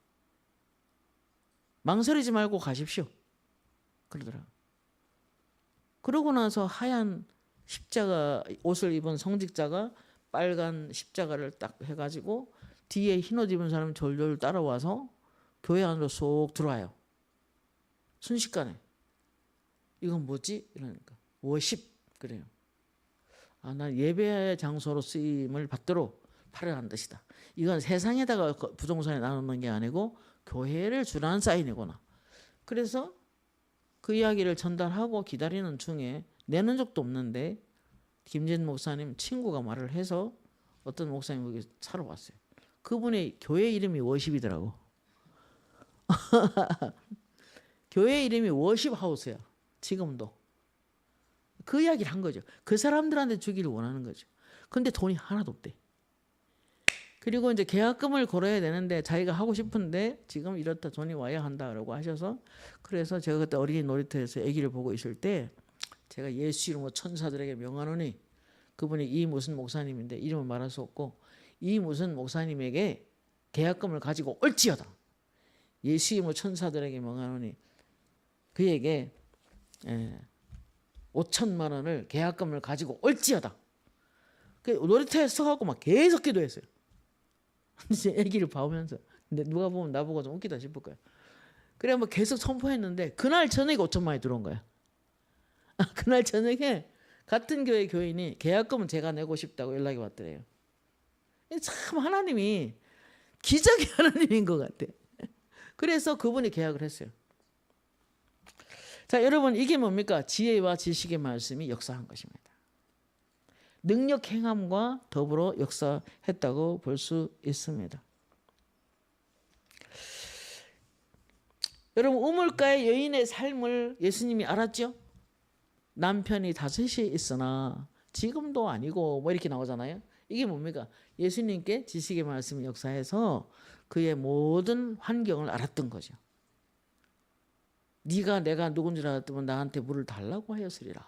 망설이지 말고 가십시오. 그러더라고요. 그러고 나서 하얀 십자가 옷을 입은 성직자가 빨간 십자가를 딱 해가지고 뒤에 흰옷 입은 사람이 졸졸 따라와서 교회 안으로 쏙 들어와요. 순식간에. 이건 뭐지? 이러니까 워십 그래요. 난 예배 장소로 쓰임을 받도록 팔으라는 뜻이다. 이건 세상에다가 부동산에 나누는 게 아니고 교회를 주라는 사인이구나. 그래서 그 이야기를 전달하고 기다리는 중에 내는 적도 없는데 김진 목사님 친구가 말을 해서 어떤 목사님이 거기 사러 왔어요. 그분의 교회 이름이 워십이더라고. 교회 이름이 워십하우스야. 지금도. 그 이야기를 한 거죠. 그 사람들한테 주기를 원하는 거죠. 근데 돈이 하나도 없대. 그리고 이제 계약금을 걸어야 되는데 자기가 하고 싶은데 지금 이렇다 돈이 와야 한다라고 하셔서 그래서 제가 그때 어린이 놀이터에서 아기를 보고 있을 때 제가 예수 이름으로 천사들에게 명하노니 그분이 이 무슨 목사님인데 이름을 말할 수 없고 이 무슨 목사님에게 계약금을 가지고 올지어다. 예수 이름으로 천사들에게 명하노니 그에게 5천만 원을 계약금을 가지고 올지어다. 그 놀이터에 서갖고 막 계속 기도했어요. 이제 아기를 봐오면서. 근데 누가 보면 나보고 좀 웃기다 싶을 거예요. 그래 뭐 계속 선포했는데 그날 저녁에 5천만 원이 들어온 거야. 그날 저녁에 같은 교회 교인이 계약금은 제가 내고 싶다고 연락이 왔더래요. 참 하나님이 기적의 하나님인 것 같아. 그래서 그분이 계약을 했어요. 자, 여러분 이게 뭡니까? 지혜와 지식의 말씀이 역사한 것입니다. 능력 행함과 더불어 역사했다고 볼 수 있습니다. 여러분 우물가의 여인의 삶을 예수님이 알았죠? 남편이 5이 있으나 지금도 아니고 뭐 이렇게 나오잖아요. 이게 뭡니까? 예수님께 지식의 말씀이 역사해서 그의 모든 환경을 알았던 거죠. 네가 내가 누군 줄 알았더면 나한테 물을 달라고 하였으리라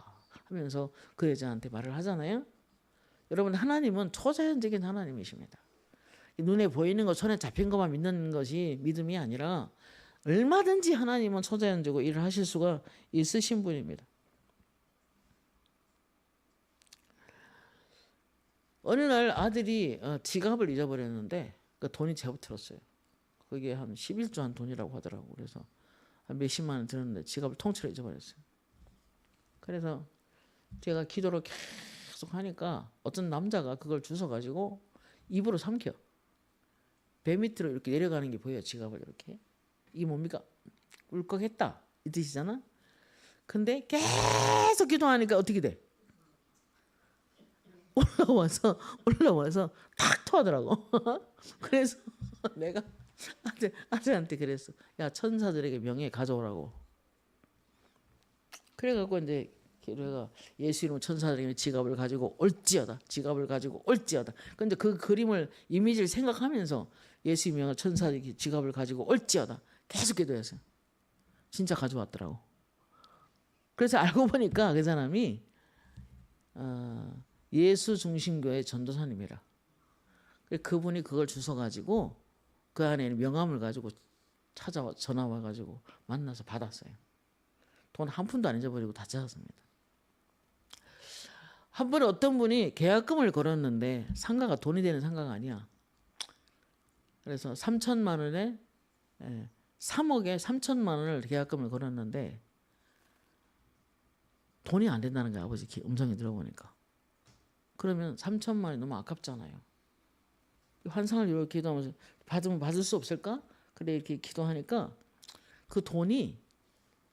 하면서 그 여자한테 말을 하잖아요. 여러분 하나님은 초자연적인 하나님이십니다. 눈에 보이는 것, 손에 잡힌 것만 믿는 것이 믿음이 아니라 얼마든지 하나님은 초자연적으로 일을 하실 수가 있으신 분입니다. 어느 날 아들이 지갑을 잊어버렸는데 그 돈이 제법 들었어요. 그게 한 11조 한 돈이라고 하더라고. 그래서 한 몇십만 원 들었는데 지갑을 통째로 잊어버렸어요. 그래서 제가 기도를 계속 하니까 어떤 남자가 그걸 주워가지고 입으로 삼켜. 배 밑으로 이렇게 내려가는 게 보여요. 지갑을 이렇게. 이게 뭡니까? 울컥했다 이 뜻이잖아. 근데 계속 기도하니까 어떻게 돼? 올라와서 탁 토하더라고. 그래서 내가 아들한테 그랬어. 야 천사들에게 명예 가져오라고. 그래갖고 이제 내가 예수 이름 천사들에게 지갑을 가지고 올지어다. 지갑을 가지고 올지어다. 근데 그 그림을 이미지를 생각하면서 예수 이름 천사들에게 지갑을 가지고 올지어다. 계속 기도했어요. 진짜 가져왔더라고. 그래서 알고 보니까 그 사람이 예수 중심교회 전도사님이라. 그분이 그걸 주워가지고 그 안에 명함을 가지고 전화 와가지고 만나서 받았어요. 돈 한 푼도 안 잊어버리고 다 찾았습니다. 한 번에 어떤 분이 계약금을 걸었는데 상가가 돈이 되는 상가가 아니야. 그래서 3천만 원에 3억에 3천만 원을 계약금을 걸었는데 돈이 안 된다는 거야. 아버지 음성이 들어보니까. 그러면 3천만 원이 너무 아깝잖아요. 환상을 이렇게 기도하면서 받으면 받을 수 없을까? 그래 이렇게 기도하니까 그 돈이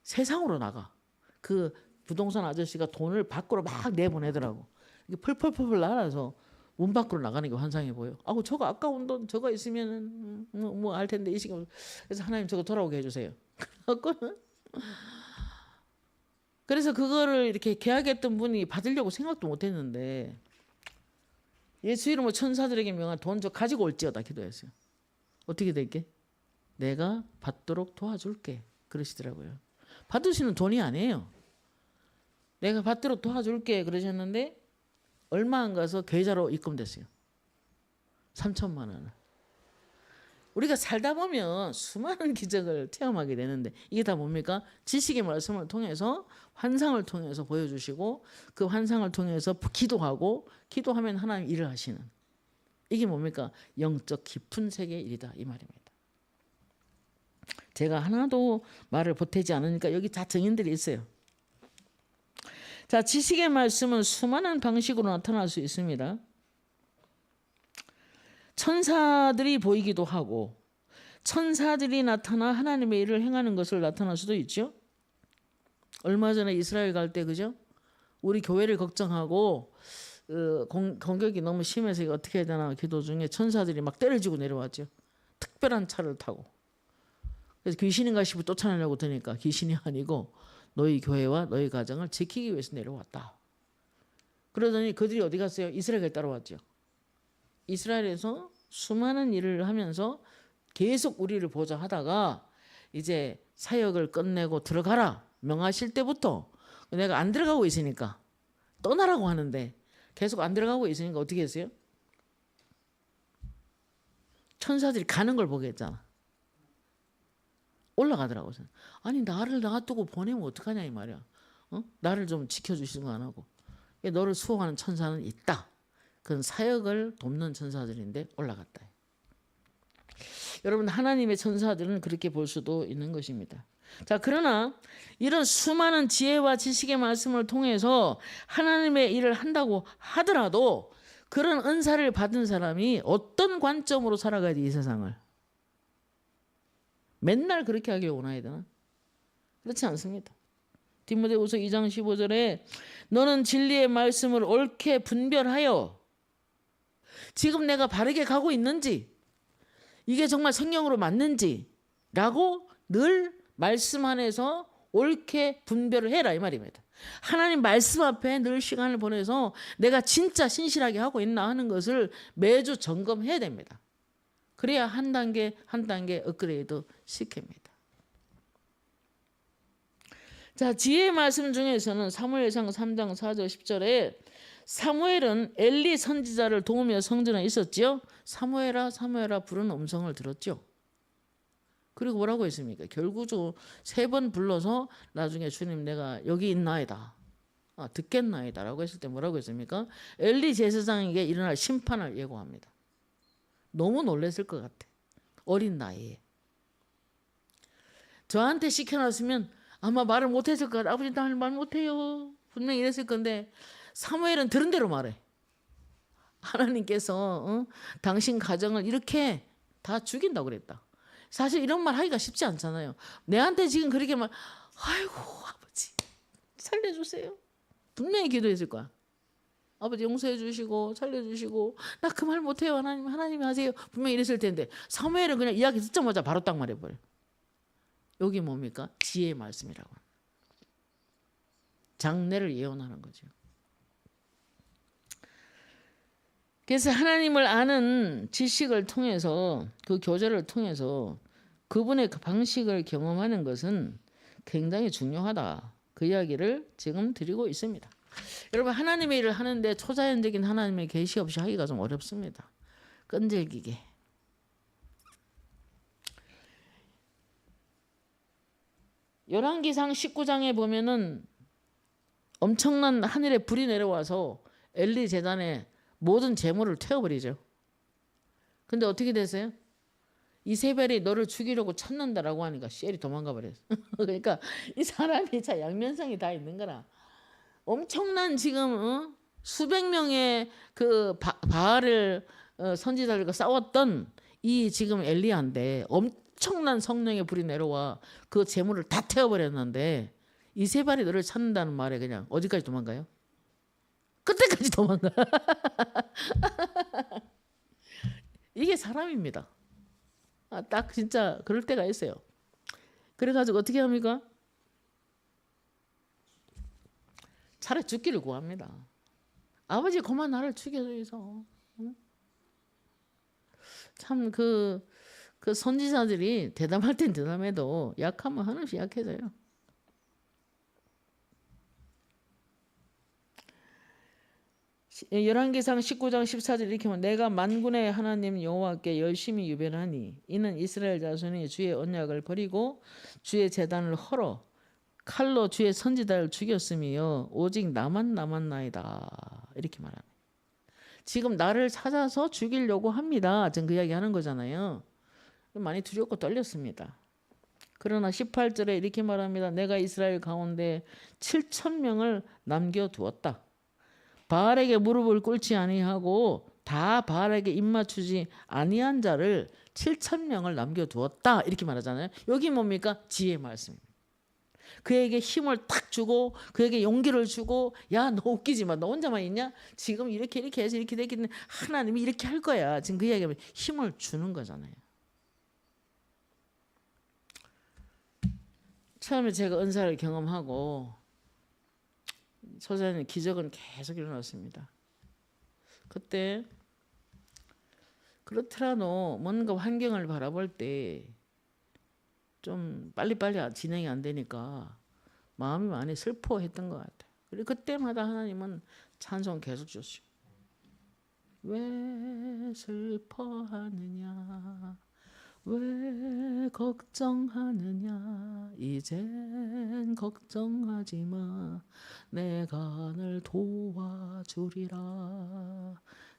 세상으로 나가. 그 부동산 아저씨가 돈을 밖으로 막 내보내더라고. 이게 펄펄펄펄 날아서 문 밖으로 나가는 게 환상해 보여. 아우 저거 아까운 돈 저거 있으면 뭐 알 텐데 이 시간. 그래서 하나님 저거 돌아오게 해주세요. 그래서 그거를 이렇게 계약했던 분이 받으려고 생각도 못했는데 예수 이름으로 천사들에게 명한 돈 저 가지고 올지어다 기도했어요. 어떻게 될게? 내가 받도록 도와줄게 그러시더라고요. 받으시는 돈이 아니에요. 내가 받도록 도와줄게 그러셨는데 얼마 안 가서 계좌로 입금됐어요. 3천만 원을. 우리가 살다 보면 수많은 기적을 체험하게 되는데 이게 다 뭡니까? 지식의 말씀을 통해서 환상을 통해서 보여주시고 그 환상을 통해서 기도하고 기도하면 하나님 일을 하시는 이게 뭡니까? 영적 깊은 세계의 일이다 이 말입니다. 제가 하나도 말을 보태지 않으니까 여기 다 증인들이 있어요. 자, 지식의 말씀은 수많은 방식으로 나타날 수 있습니다. 천사들이 보이기도 하고 천사들이 나타나 하나님의 일을 행하는 것을 나타날 수도 있죠. 얼마 전에 이스라엘 갈 때 그죠? 우리 교회를 걱정하고 공격이 너무 심해서 이거 어떻게 해야 되나 기도 중에 천사들이 막 때려지고 내려왔죠. 특별한 차를 타고. 그래서 귀신인가 싶어 쫓아내려고 드니까 귀신이 아니고 너희 교회와 너희 가정을 지키기 위해서 내려왔다. 그러더니 그들이 어디 갔어요? 이스라엘에 따라왔죠. 이스라엘에서 수많은 일을 하면서 계속 우리를 보좌하다가 이제 사역을 끝내고 들어가라 명하실 때부터 내가 안 들어가고 있으니까 떠나라고 하는데 계속 안 들어가고 있으니까 어떻게 했어요? 천사들이 가는 걸 보게 했잖아. 올라가더라고. 아니 나를 놔두고 보내면 어떡하냐 이 말이야. 나를 좀 지켜주시는 거 안 하고. 너를 수호하는 천사는 있다. 그건 사역을 돕는 천사들인데 올라갔다. 여러분 하나님의 천사들은 그렇게 볼 수도 있는 것입니다. 자, 그러나 이런 수많은 지혜와 지식의 말씀을 통해서 하나님의 일을 한다고 하더라도 그런 은사를 받은 사람이 어떤 관점으로 살아가야 돼, 이 세상을? 맨날 그렇게 하길 원해야 되나? 그렇지 않습니다. 디모데후서 2장 15절에 너는 진리의 말씀을 옳게 분별하여 지금 내가 바르게 가고 있는지 이게 정말 성경으로 맞는지 라고 늘 말씀 안에서 옳게 분별을 해라 이 말입니다. 하나님 말씀 앞에 늘 시간을 보내서 내가 진짜 신실하게 하고 있나 하는 것을 매주 점검해야 됩니다. 그래야 한 단계 한 단계 업그레이드 시킵니다. 자, 지혜의 말씀 중에서는 사무엘상 3장 4절 10절에 사무엘은 엘리 선지자를 도우며 성전에 있었지요. 사무엘아 사무엘아 부르는 음성을 들었죠. 그리고 뭐라고 했습니까? 결국적으로 3번 불러서 나중에 주님 내가 여기 있나이다. 듣겠나이다 라고 했을 때 뭐라고 했습니까? 엘리 제사장에게 일어날 심판을 예고합니다. 너무 놀랐을 것 같아. 어린 나이에. 저한테 시켜놨으면 아마 말을 못했을 것 같아. 아버지 나 말 못해요. 분명히 이랬을 건데 사무엘은 들은 대로 말해. 하나님께서 당신 가정을 이렇게 다 죽인다고 그랬다. 사실 이런 말 하기가 쉽지 않잖아요. 내한테 지금 그렇게 말, 아이고 아버지 살려주세요. 분명히 기도했을 거야. 아버지 용서해 주시고 살려주시고 나 그 말 못해요. 하나님 하나님이 하세요. 분명히 이랬을 텐데 사무엘은 그냥 이야기 듣자마자 바로 딱 말해버려. 여기 뭡니까? 지혜의 말씀이라고. 장래를 예언하는 거죠. 그래서 하나님을 아는 지식을 통해서 그 교제를 통해서 그분의 그 방식을 경험하는 것은 굉장히 중요하다. 그 이야기를 지금 드리고 있습니다. 여러분 하나님의 일을 하는데 초자연적인 하나님의 계시 없이 하기가 좀 어렵습니다. 끈질기게. 열왕기상 19장에 보면은 엄청난 하늘에 불이 내려와서 엘리 제단에 모든 재물을 태워버리죠. 근데 어떻게 됐어요? 이세벨이 너를 죽이려고 찾는다라고 하니까 시엘이 도망가 버렸어. 그러니까 이 사람이 자 양면성이 다 있는 거라. 엄청난 지금 수백 명의 그 바알을 선지자들과 싸웠던 이 지금 엘리야인데 엄청난 성령의 불이 내려와 그 재물을 다 태워버렸는데 이세벨이 너를 찾는다는 말에 그냥 어디까지 도망가요? 그때까지 도망가. 이게 사람입니다. 딱 진짜 그럴 때가 있어요. 그래가지고 어떻게 합니까? 차라리 죽기를 구합니다. 아버지 그만 나를 죽여줘서. 참 그 선지자들이 대담할 땐 대담해도 약하면 하나씩 약해져요. 열왕기상 19장 14절 이렇게 하면 내가 만군의 하나님 여호와께 열심히 유별하니 이는 이스라엘 자손이 주의 언약을 버리고 주의 제단을 헐어 칼로 주의 선지자를 죽였으며 오직 나만 남았나이다. 이렇게 말합니다. 지금 나를 찾아서 죽이려고 합니다. 지금 그 이야기 하는 거잖아요. 많이 두렵고 떨렸습니다. 그러나 18절에 이렇게 말합니다. 내가 이스라엘 가운데 7,000명을 남겨두었다. 바알에게 무릎을 꿇지 아니하고 다 바알에게 입맞추지 아니한 자를 7,000명을 남겨두었다. 이렇게 말하잖아요. 여기 뭡니까? 지혜의 말씀입니다. 그에게 힘을 탁 주고 그에게 용기를 주고 야 너 웃기지 마. 너 혼자만 있냐? 지금 이렇게 해서 이렇게 되겠네. 하나님이 이렇게 할 거야. 지금 그 이야기하면 힘을 주는 거잖아요. 처음에 제가 은사를 경험하고 소자는 기적은 계속 일어났습니다. 그때 그렇더라도 뭔가 환경을 바라볼 때 좀 빨리빨리 진행이 안 되니까 마음이 많이 슬퍼했던 것 같아요. 그리고 그때마다 하나님은 찬송 계속 주시오. 왜 슬퍼하느냐, 왜 걱정하느냐, 이젠 걱정하지 마, 내가 널 도와주리라,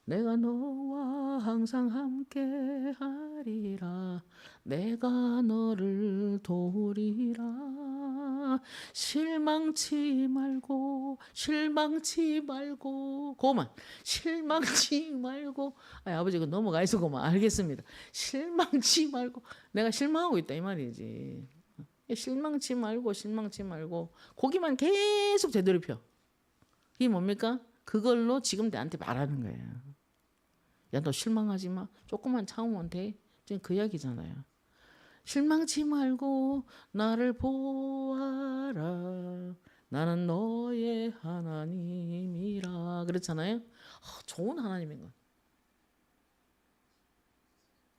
내가 너와 항상 함께 하리라, 내가 너를 도우리라, 실망치 말고 실망치 말고 고만 실망치 말고. 아버지 그 넘어가 있어. 고만 알겠습니다. 실망치 말고. 내가 실망하고 있다 이 말이지. 실망치 말고 실망치 말고 거기만 계속 되돌이켜. 이게 뭡니까? 그걸로 지금 나한테 말하는 거예요. 야, 너 실망하지 마. 조금만 참으면 돼. 지금 그 이야기잖아요. 실망치 말고 나를 보아라. 나는 너의 하나님이라. 그렇잖아요. 좋은 하나님인 건.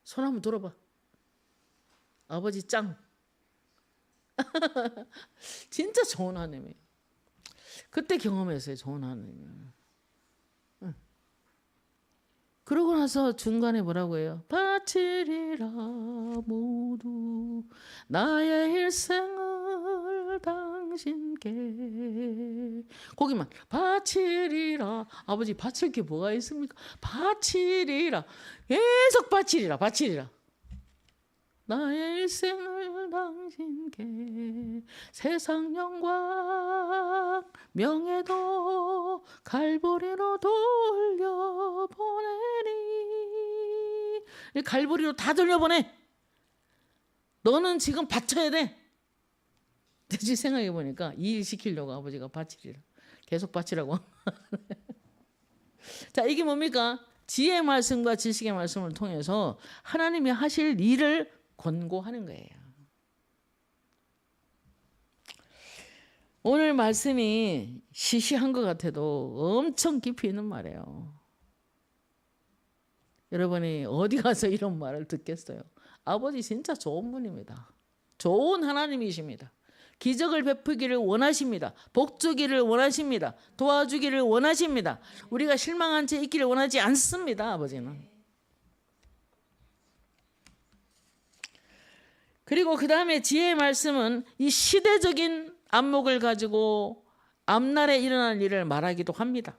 손 한번 들어봐. 아버지 짱. 진짜 좋은 하나님이에요. 그때 경험했어요. 좋은 하나님이에요. 그러고 나서 중간에 뭐라고 해요? 바치리라 모두 나의 일생을 당신께. 거기만 바치리라. 아버지 바칠 게 뭐가 있습니까? 바치리라. 계속 바치리라. 바치리라. 나의 일생을 당신께. 세상 영광 명예도 갈보리로 돌려보내리. 갈보리로 다 돌려보내. 너는 지금 바쳐야 돼. 대신 생각해 보니까 이 일 시키려고 아버지가 바치리라. 계속 바치라고. 자, 이게 뭡니까? 지혜의 말씀과 지식의 말씀을 통해서 하나님이 하실 일을 권고하는 거예요. 오늘 말씀이 시시한 것 같아도 엄청 깊이 있는 말이에요. 여러분이 어디 가서 이런 말을 듣겠어요? 아버지 진짜 좋은 분입니다. 좋은 하나님이십니다. 기적을 베푸기를 원하십니다. 복 주기를 원하십니다. 도와주기를 원하십니다. 우리가 실망한 채 있기를 원하지 않습니다. 아버지는. 그리고 그 다음에 지혜의 말씀은 이 시대적인 안목을 가지고 앞날에 일어날 일을 말하기도 합니다.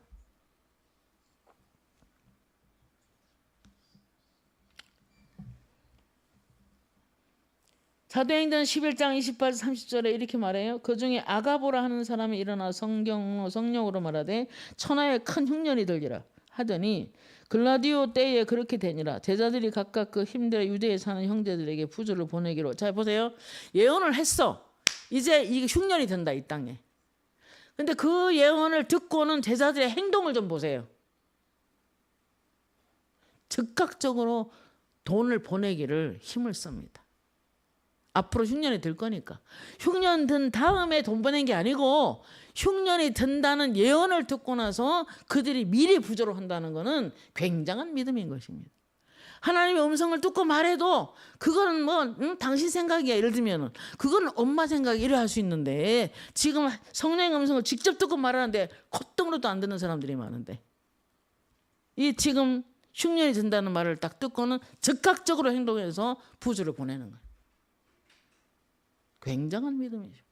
사도행전 11장 28, 30절에 이렇게 말해요. 그 중에 아가보라 하는 사람이 일어나 성령으로 말하되 천하에 큰 흉년이 들리라 하더니 글라디오 때에 그렇게 되니라. 제자들이 각각 그 힘들어 유대에 사는 형제들에게 부조를 보내기로. 자 보세요. 예언을 했어. 이제 이게 흉년이 된다 이 땅에. 근데 그 예언을 듣고는 제자들의 행동을 좀 보세요. 즉각적으로 돈을 보내기를 힘을 씁니다. 앞으로 흉년이 들 거니까. 흉년 든 다음에 돈 보낸 게 아니고 흉년이 든다는 예언을 듣고 나서 그들이 미리 부조를 한다는 것은 굉장한 믿음인 것입니다. 하나님의 음성을 듣고 말해도 그거는 뭐 당신 생각이야 예를 들면 그거는 엄마 생각이 이래 할 수 있는데 지금 성령의 음성을 직접 듣고 말하는데 콧등으로도 안 듣는 사람들이 많은데 이 지금 흉년이 든다는 말을 딱 듣고는 즉각적으로 행동해서 부조를 보내는 거예요. 굉장한 믿음이죠.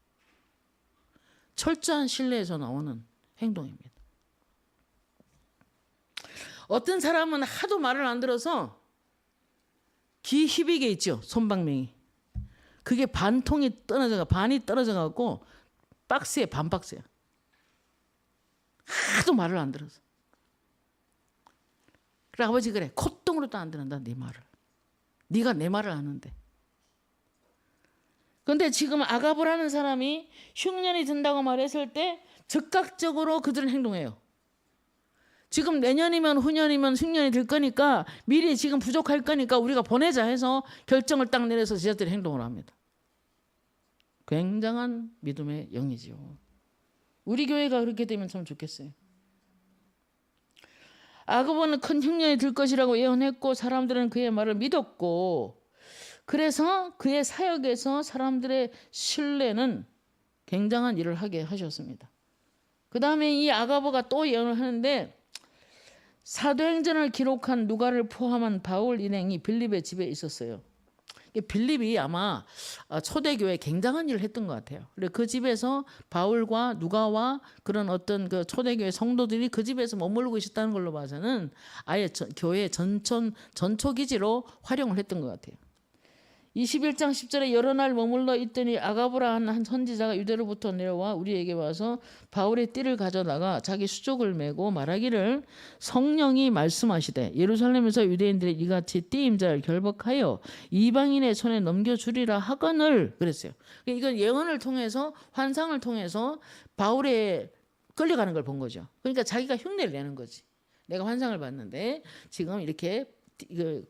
철저한 신뢰에서 나오는 행동입니다. 어떤 사람은 하도 말을 안 들어서 귀 희비게 있죠. 솜방맹이. 그게 반통이 떨어져가 반이 떨어져갖고 박스에 반 박스야. 하도 말을 안 들어서. 그래 아버지 그래 콧등으로도 안 듣는다 네 말을. 네가 내 말을 아는데. 그런데 지금 아가보라는 사람이 흉년이 든다고 말했을 때 즉각적으로 그들은 행동해요. 지금 내년이면 후년이면 흉년이 들 거니까 미리 지금 부족할 거니까 우리가 보내자 해서 결정을 딱 내려서 제자들이 행동을 합니다. 굉장한 믿음의 영이지요. 우리 교회가 그렇게 되면 참 좋겠어요. 아가보는 큰 흉년이 들 것이라고 예언했고 사람들은 그의 말을 믿었고 그래서 그의 사역에서 사람들의 신뢰는 굉장한 일을 하게 하셨습니다. 그 다음에 이 아가보가 또 예언을 하는데 사도행전을 기록한 누가를 포함한 바울 일행이 빌립의 집에 있었어요. 빌립이 아마 초대교회에 굉장한 일을 했던 것 같아요. 그래서 그 집에서 바울과 누가와 그런 어떤 그 초대교회 성도들이 그 집에서 머물고 있었다는 걸로 봐서는 아예 교회 전초기지로 활용을 했던 것 같아요. 21장 10절에 여러 날 머물러 있더니 아가보라 한 선지자가 유대로부터 내려와 우리에게 와서 바울의 띠를 가져다가 자기 수족을 메고 말하기를 성령이 말씀하시되 예루살렘에서 유대인들이 이같이 띠 임자를 결박하여 이방인의 손에 넘겨주리라 하거늘 그랬어요. 이건 예언을 통해서 환상을 통해서 바울의 끌려가는 걸 본 거죠. 그러니까 자기가 흉내를 내는 거지. 내가 환상을 봤는데 지금 이렇게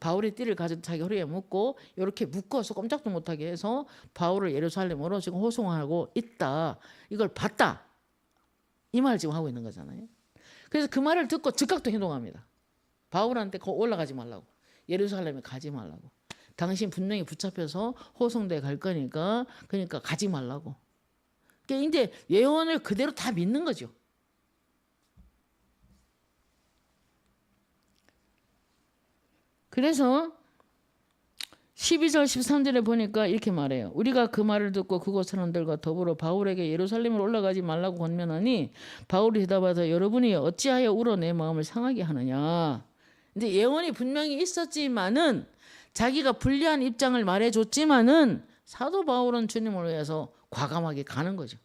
바울의 띠를 가져 자기 허리에 묶고 이렇게 묶어서 꼼짝도 못하게 해서 바울을 예루살렘으로 지금 호송하고 있다. 이걸 봤다. 이 말을 지금 하고 있는 거잖아요. 그래서 그 말을 듣고 즉각 또 행동합니다. 바울한테 올라가지 말라고. 예루살렘에 가지 말라고. 당신 분명히 붙잡혀서 호송대 갈 거니까 그러니까 가지 말라고. 그러니까 이제 예언을 그대로 다 믿는 거죠. 그래서 12절 13절에 보니까 이렇게 말해요. 우리가 그 말을 듣고 그곳 사람들과 더불어 바울에게 예루살렘으로 올라가지 말라고 권면하니 바울이 대답하여 여러분이 어찌하여 울어 내 마음을 상하게 하느냐. 이제 예언이 분명히 있었지만은 자기가 불리한 입장을 말해줬지만은 사도 바울은 주님을 위해서 과감하게 가는 거죠.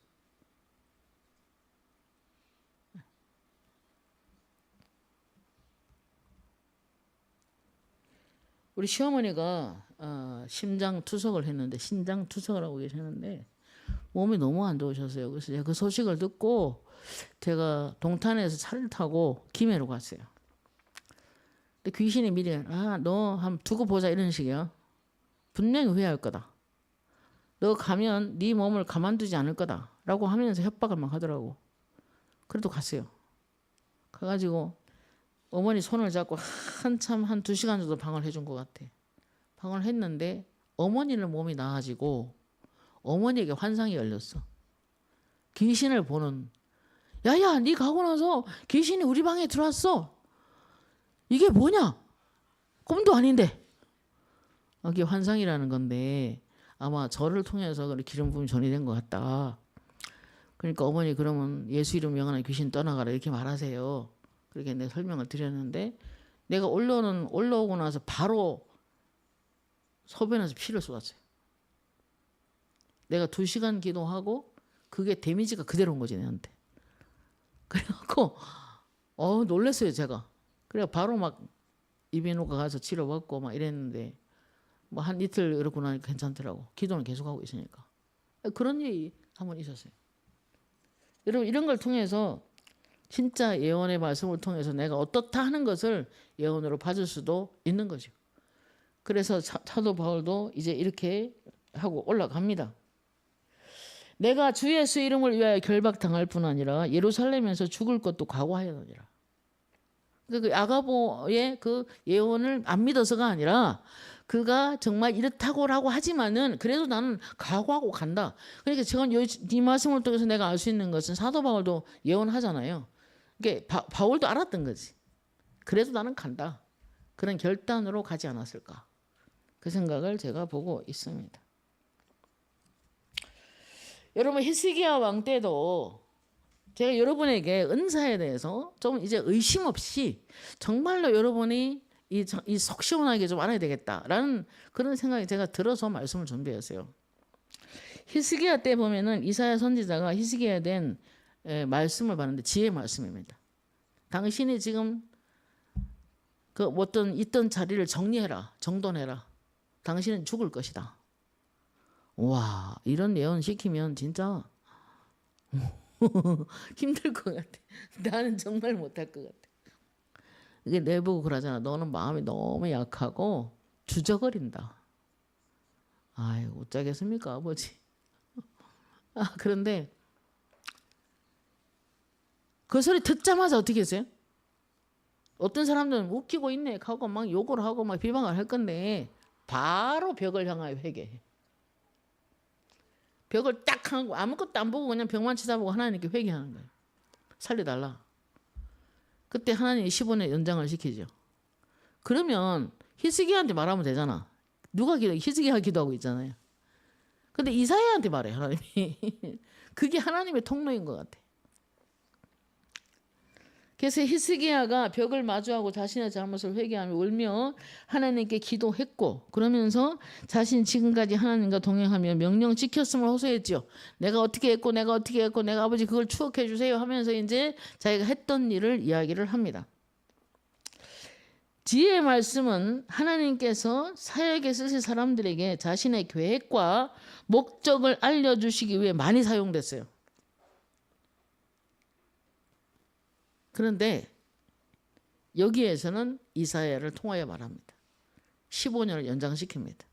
우리 시어머니가 심장 투석을 했는데 신장 투석을 하고 계셨는데 몸이 너무 안 좋으셨어요. 그래서 제가 그 소식을 듣고 제가 동탄에서 차를 타고 김해로 갔어요. 근데 귀신이 미리 너 한번 두고 보자 이런 식이야. 분명히 후회할 거다. 너 가면 네 몸을 가만두지 않을 거다라고 하면서 협박을 막 하더라고. 그래도 갔어요. 가가지고 어머니 손을 잡고 한참 한 2시간 정도 방을 해준 것 같아. 방을 했는데 어머니는 몸이 나아지고 어머니에게 환상이 열렸어. 귀신을 보는. 야야, 네 가고 나서 귀신이 우리 방에 들어왔어. 이게 뭐냐? 꿈도 아닌데. 이게 환상이라는 건데 아마 저를 통해서 기름 부음이 전이된 것 같다. 그러니까 어머니 그러면 예수 이름 명하는 귀신 떠나가라 이렇게 말하세요. 그렇게 내가 설명을 드렸는데 내가 올라오고 나서 바로 소변에서 피를 쏟았어요. 내가 2시간 기도하고 그게 데미지가 그대로 온 거지 내한테. 그래갖고 놀랐어요 제가. 그래 바로 막 이비인후과 가서 치료받고 막 이랬는데 뭐 한 이틀 이러고 나니까 괜찮더라고. 기도는 계속하고 있으니까. 그런 일이 한번 있었어요. 여러분 이런 걸 통해서 진짜 예언의 말씀을 통해서 내가 어떻다 하는 것을 예언으로 받을 수도 있는 거죠. 그래서 사도 바울도 이제 이렇게 하고 올라갑니다. 내가 주 예수 이름을 위하여 결박당할 뿐 아니라 예루살렘에서 죽을 것도 각오하였느니라. 그 아가보의 그 예언을 안 믿어서가 아니라 그가 정말 이렇다고라고 하지만은 그래도 나는 각오하고 간다. 그러니까 지금 이 말씀을 통해서 내가 알 수 있는 것은 사도 바울도 예언하잖아요. 그러니까 바울도 알았던 거지. 그래도 나는 간다. 그런 결단으로 가지 않았을까. 그 생각을 제가 보고 있습니다. 여러분 히스기야 왕 때도 제가 여러분에게 은사에 대해서 좀 이제 의심 없이 정말로 여러분이 이 속 시원하게 좀 알아야 되겠다라는 그런 생각이 제가 들어서 말씀을 준비했어요. 히스기야 때 보면은 이사야 선지자가 히스기야에 대한 말씀을 받는데 지혜 말씀입니다. 당신이 지금 그 어떤 있던 자리를 정리해라, 정돈해라. 당신은 죽을 것이다. 와, 이런 예언 시키면 진짜 힘들 것 같아. 나는 정말 못할 것 같아. 이게 내보고 그러잖아. 너는 마음이 너무 약하고 주저거린다. 아이고 어쩌겠습니까 아버지. 그런데 그 소리 듣자마자 어떻게 했어요? 어떤 사람들은 웃기고 있네 하고 막 욕을 하고 막 비방을 할 건데 바로 벽을 향하여 회개해. 벽을 딱 하고 아무것도 안 보고 그냥 벽만 쳐다보고 하나님께 회개하는 거예요. 살려달라. 그때 하나님이 15년 연장을 시키죠. 그러면 히스기야한테 말하면 되잖아. 누가 기도? 히스기야가 기도하고 있잖아요. 근데 이사야한테 말해 하나님이. 그게 하나님의 통로인 것 같아. 그래서 히스기야가 벽을 마주하고 자신의 잘못을 회개하며 울며 하나님께 기도했고, 그러면서 자신 지금까지 하나님과 동행하며 명령 지켰음을 호소했죠. 내가 어떻게 했고 내가 어떻게 했고 내가 아버지 그걸 추억해 주세요 하면서 이제 자기가 했던 일을 이야기를 합니다. 지혜의 말씀은 하나님께서 사역에 쓰실 사람들에게 자신의 계획과 목적을 알려주시기 위해 많이 사용됐어요. 그런데 여기에서는 이사야를 통하여 말합니다. 15년을 연장시킵니다.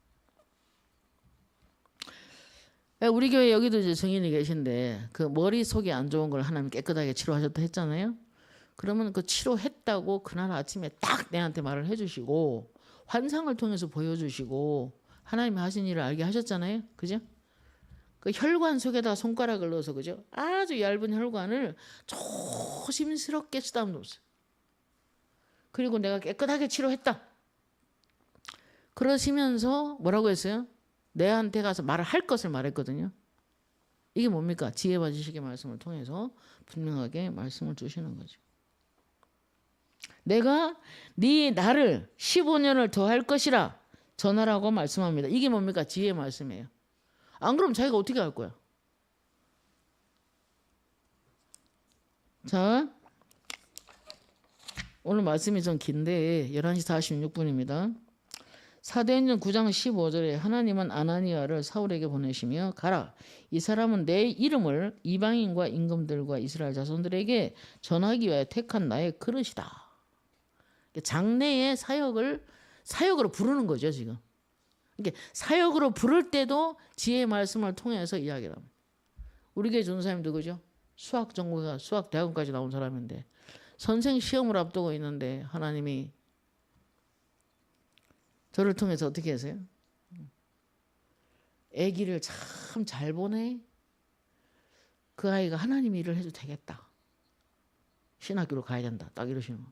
우리 교회 여기도 이제 증인이 계신데 그 머릿속이 안 좋은 걸 하나님 깨끗하게 치료하셨다 했잖아요. 그러면 그 치료했다고 그날 아침에 딱 내한테 말을 해주시고 환상을 통해서 보여주시고 하나님이 하신 일을 알게 하셨잖아요. 그죠? 그 혈관 속에다 손가락을 넣어서 그죠? 아주 얇은 혈관을 조심스럽게 쓰다듬었어요. 그리고 내가 깨끗하게 치료했다. 그러시면서 뭐라고 했어요? 내한테 가서 말을 할 것을 말했거든요. 이게 뭡니까? 지혜와 지식의 말씀을 통해서 분명하게 말씀을 주시는 거죠. 내가 네 나를 15년을 더 할 것이라 전하라고 말씀합니다. 이게 뭡니까? 지혜의 말씀이에요. 안 그러면 자기가 어떻게 할 거야? 자, 오늘 말씀이 좀 긴데 11시 46분입니다. 사도행전 9장 15절에 하나님은 아나니아를 사울에게 보내시며 가라. 이 사람은 내 이름을 이방인과 임금들과 이스라엘 자손들에게 전하기 위하여 택한 나의 그릇이다. 장래의 사역으로 부르는 거죠 지금. 이게 사역으로 부를 때도 지혜의 말씀을 통해서 이야기를 합니다. 우리 교회 전사님도 그죠? 수학 전공가 수학 대학원까지 나온 사람인데 선생 시험을 앞두고 있는데 하나님이 저를 통해서 어떻게 하세요? 아기를 참 잘 보내. 그 아이가 하나님 일을 해도 되겠다. 신학교로 가야 된다. 딱 이러시는 거.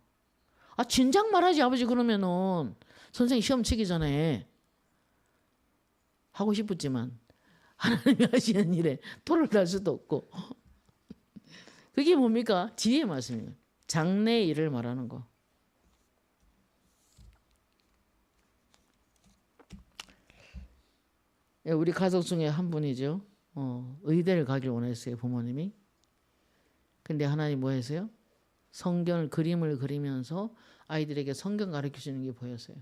아 진작 말하지 아버지. 그러면은 선생님 시험 치기 전에 하고 싶었지만 하나님이 하시는 일에 토를 달 수도 없고. 그게 뭡니까? 지혜의 말씀이에요. 장래 일을 말하는 거. 우리 가족 중에 한 분이죠. 의대를 가길 원했어요. 부모님이. 근데 하나님 뭐 했어요? 성경을 그림을 그리면서 아이들에게 성경 가르쳐주는 게 보였어요.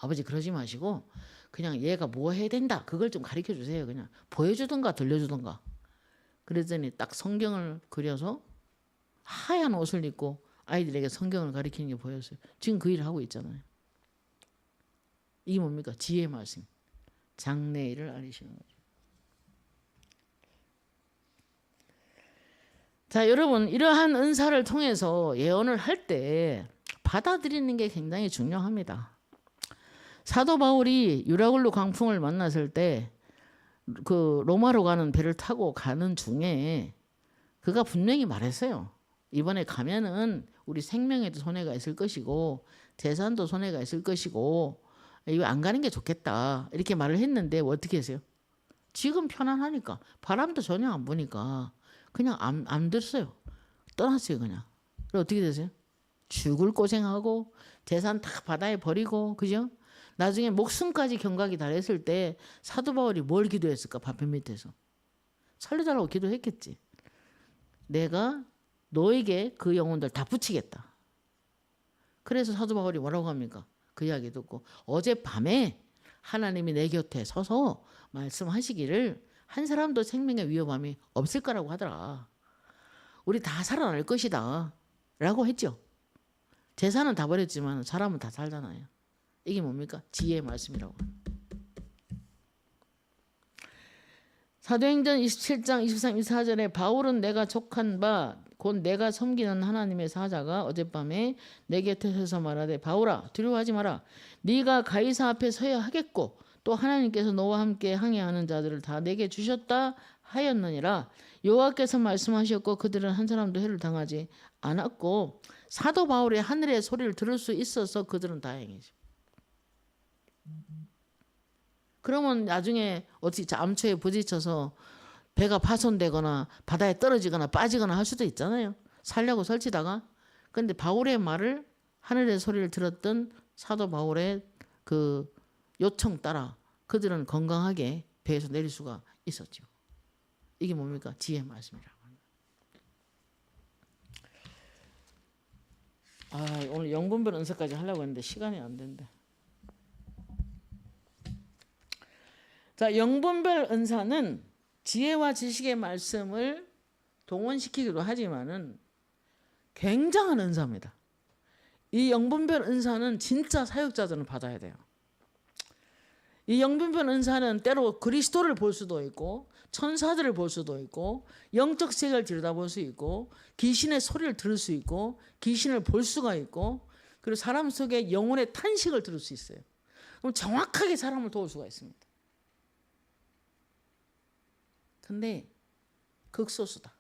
아버지 그러지 마시고 그냥 얘가 뭐 해야 된다. 그걸 좀 가르쳐주세요. 그냥 보여주던가 들려주던가. 그랬더니 딱 성경을 그려서 하얀 옷을 입고 아이들에게 성경을 가르치는 게 보였어요. 지금 그 일을 하고 있잖아요. 이게 뭡니까? 지혜의 말씀. 장래 일을 알리시는 거죠. 자, 여러분 이러한 은사를 통해서 예언을 할 때 받아들이는 게 굉장히 중요합니다. 사도 바울이 유라굴로 광풍을 만났을 때 그 로마로 가는 배를 타고 가는 중에 그가 분명히 말했어요. 이번에 가면은 우리 생명에도 손해가 있을 것이고 재산도 손해가 있을 것이고 이거 안 가는 게 좋겠다. 이렇게 말을 했는데 어떻게 했어요? 지금 편안하니까 바람도 전혀 안 부니까 그냥 안 들었어요. 떠났어요 그냥. 그럼 어떻게 되세요? 죽을 고생하고 재산 다 바다에 버리고 그죠? 나중에 목숨까지 경각이 달했을 때 사도 바울이 뭘 기도했을까? 파편 밑에서 살려달라고 기도했겠지. 내가 너에게 그 영혼들 다 붙이겠다. 그래서 사도 바울이 뭐라고 합니까? 그 이야기 듣고 어젯밤에 하나님이 내 곁에 서서 말씀하시기를 한 사람도 생명의 위험함이 없을 거라고 하더라. 우리 다 살아날 것이다 라고 했죠. 재산은 다 버렸지만 사람은 다 살잖아요. 이게 뭡니까? 지혜의 말씀이라고. 사도행전 27장 23, 24절에 바울은 내가 족한 바 곧 내가 섬기는 하나님의 사자가 어젯밤에 내 곁에 서서 말하되 바울아 두려워하지 마라. 네가 가이사 앞에 서야 하겠고 또 하나님께서 너와 함께 항해하는 자들을 다 내게 주셨다 하였느니라. 여호와께서 말씀하셨고 그들은 한 사람도 해를 당하지 않았고 사도 바울이 하늘의 소리를 들을 수 있어서 그들은 다행이죠. 그러면 나중에 어떻게 암초에 부딪혀서 배가 파손되거나 바다에 떨어지거나 빠지거나 할 수도 있잖아요. 살려고 설치다가. 그런데 바울의 말을 하늘의 소리를 들었던 사도 바울의 그 요청 따라 그들은 건강하게 배에서 내릴 수가 있었죠. 이게 뭡니까? 지혜의 말씀이라고 합니다. 오늘 영분별 은사까지 하려고 했는데 시간이 안 된다. 자, 영분별 은사는 지혜와 지식의 말씀을 동원시키기도 하지만은 굉장한 은사입니다. 이 영분별 은사는 진짜 사역자들은 받아야 돼요. 이 영분별 은사는 때로 그리스도를 볼 수도 있고 천사들을 볼 수도 있고 영적 세계를 들여다볼 수 있고 귀신의 소리를 들을 수 있고 귀신을 볼 수가 있고 그리고 사람 속에 영혼의 탄식을 들을 수 있어요. 그럼 정확하게 사람을 도울 수가 있습니다. 근데 극소수다.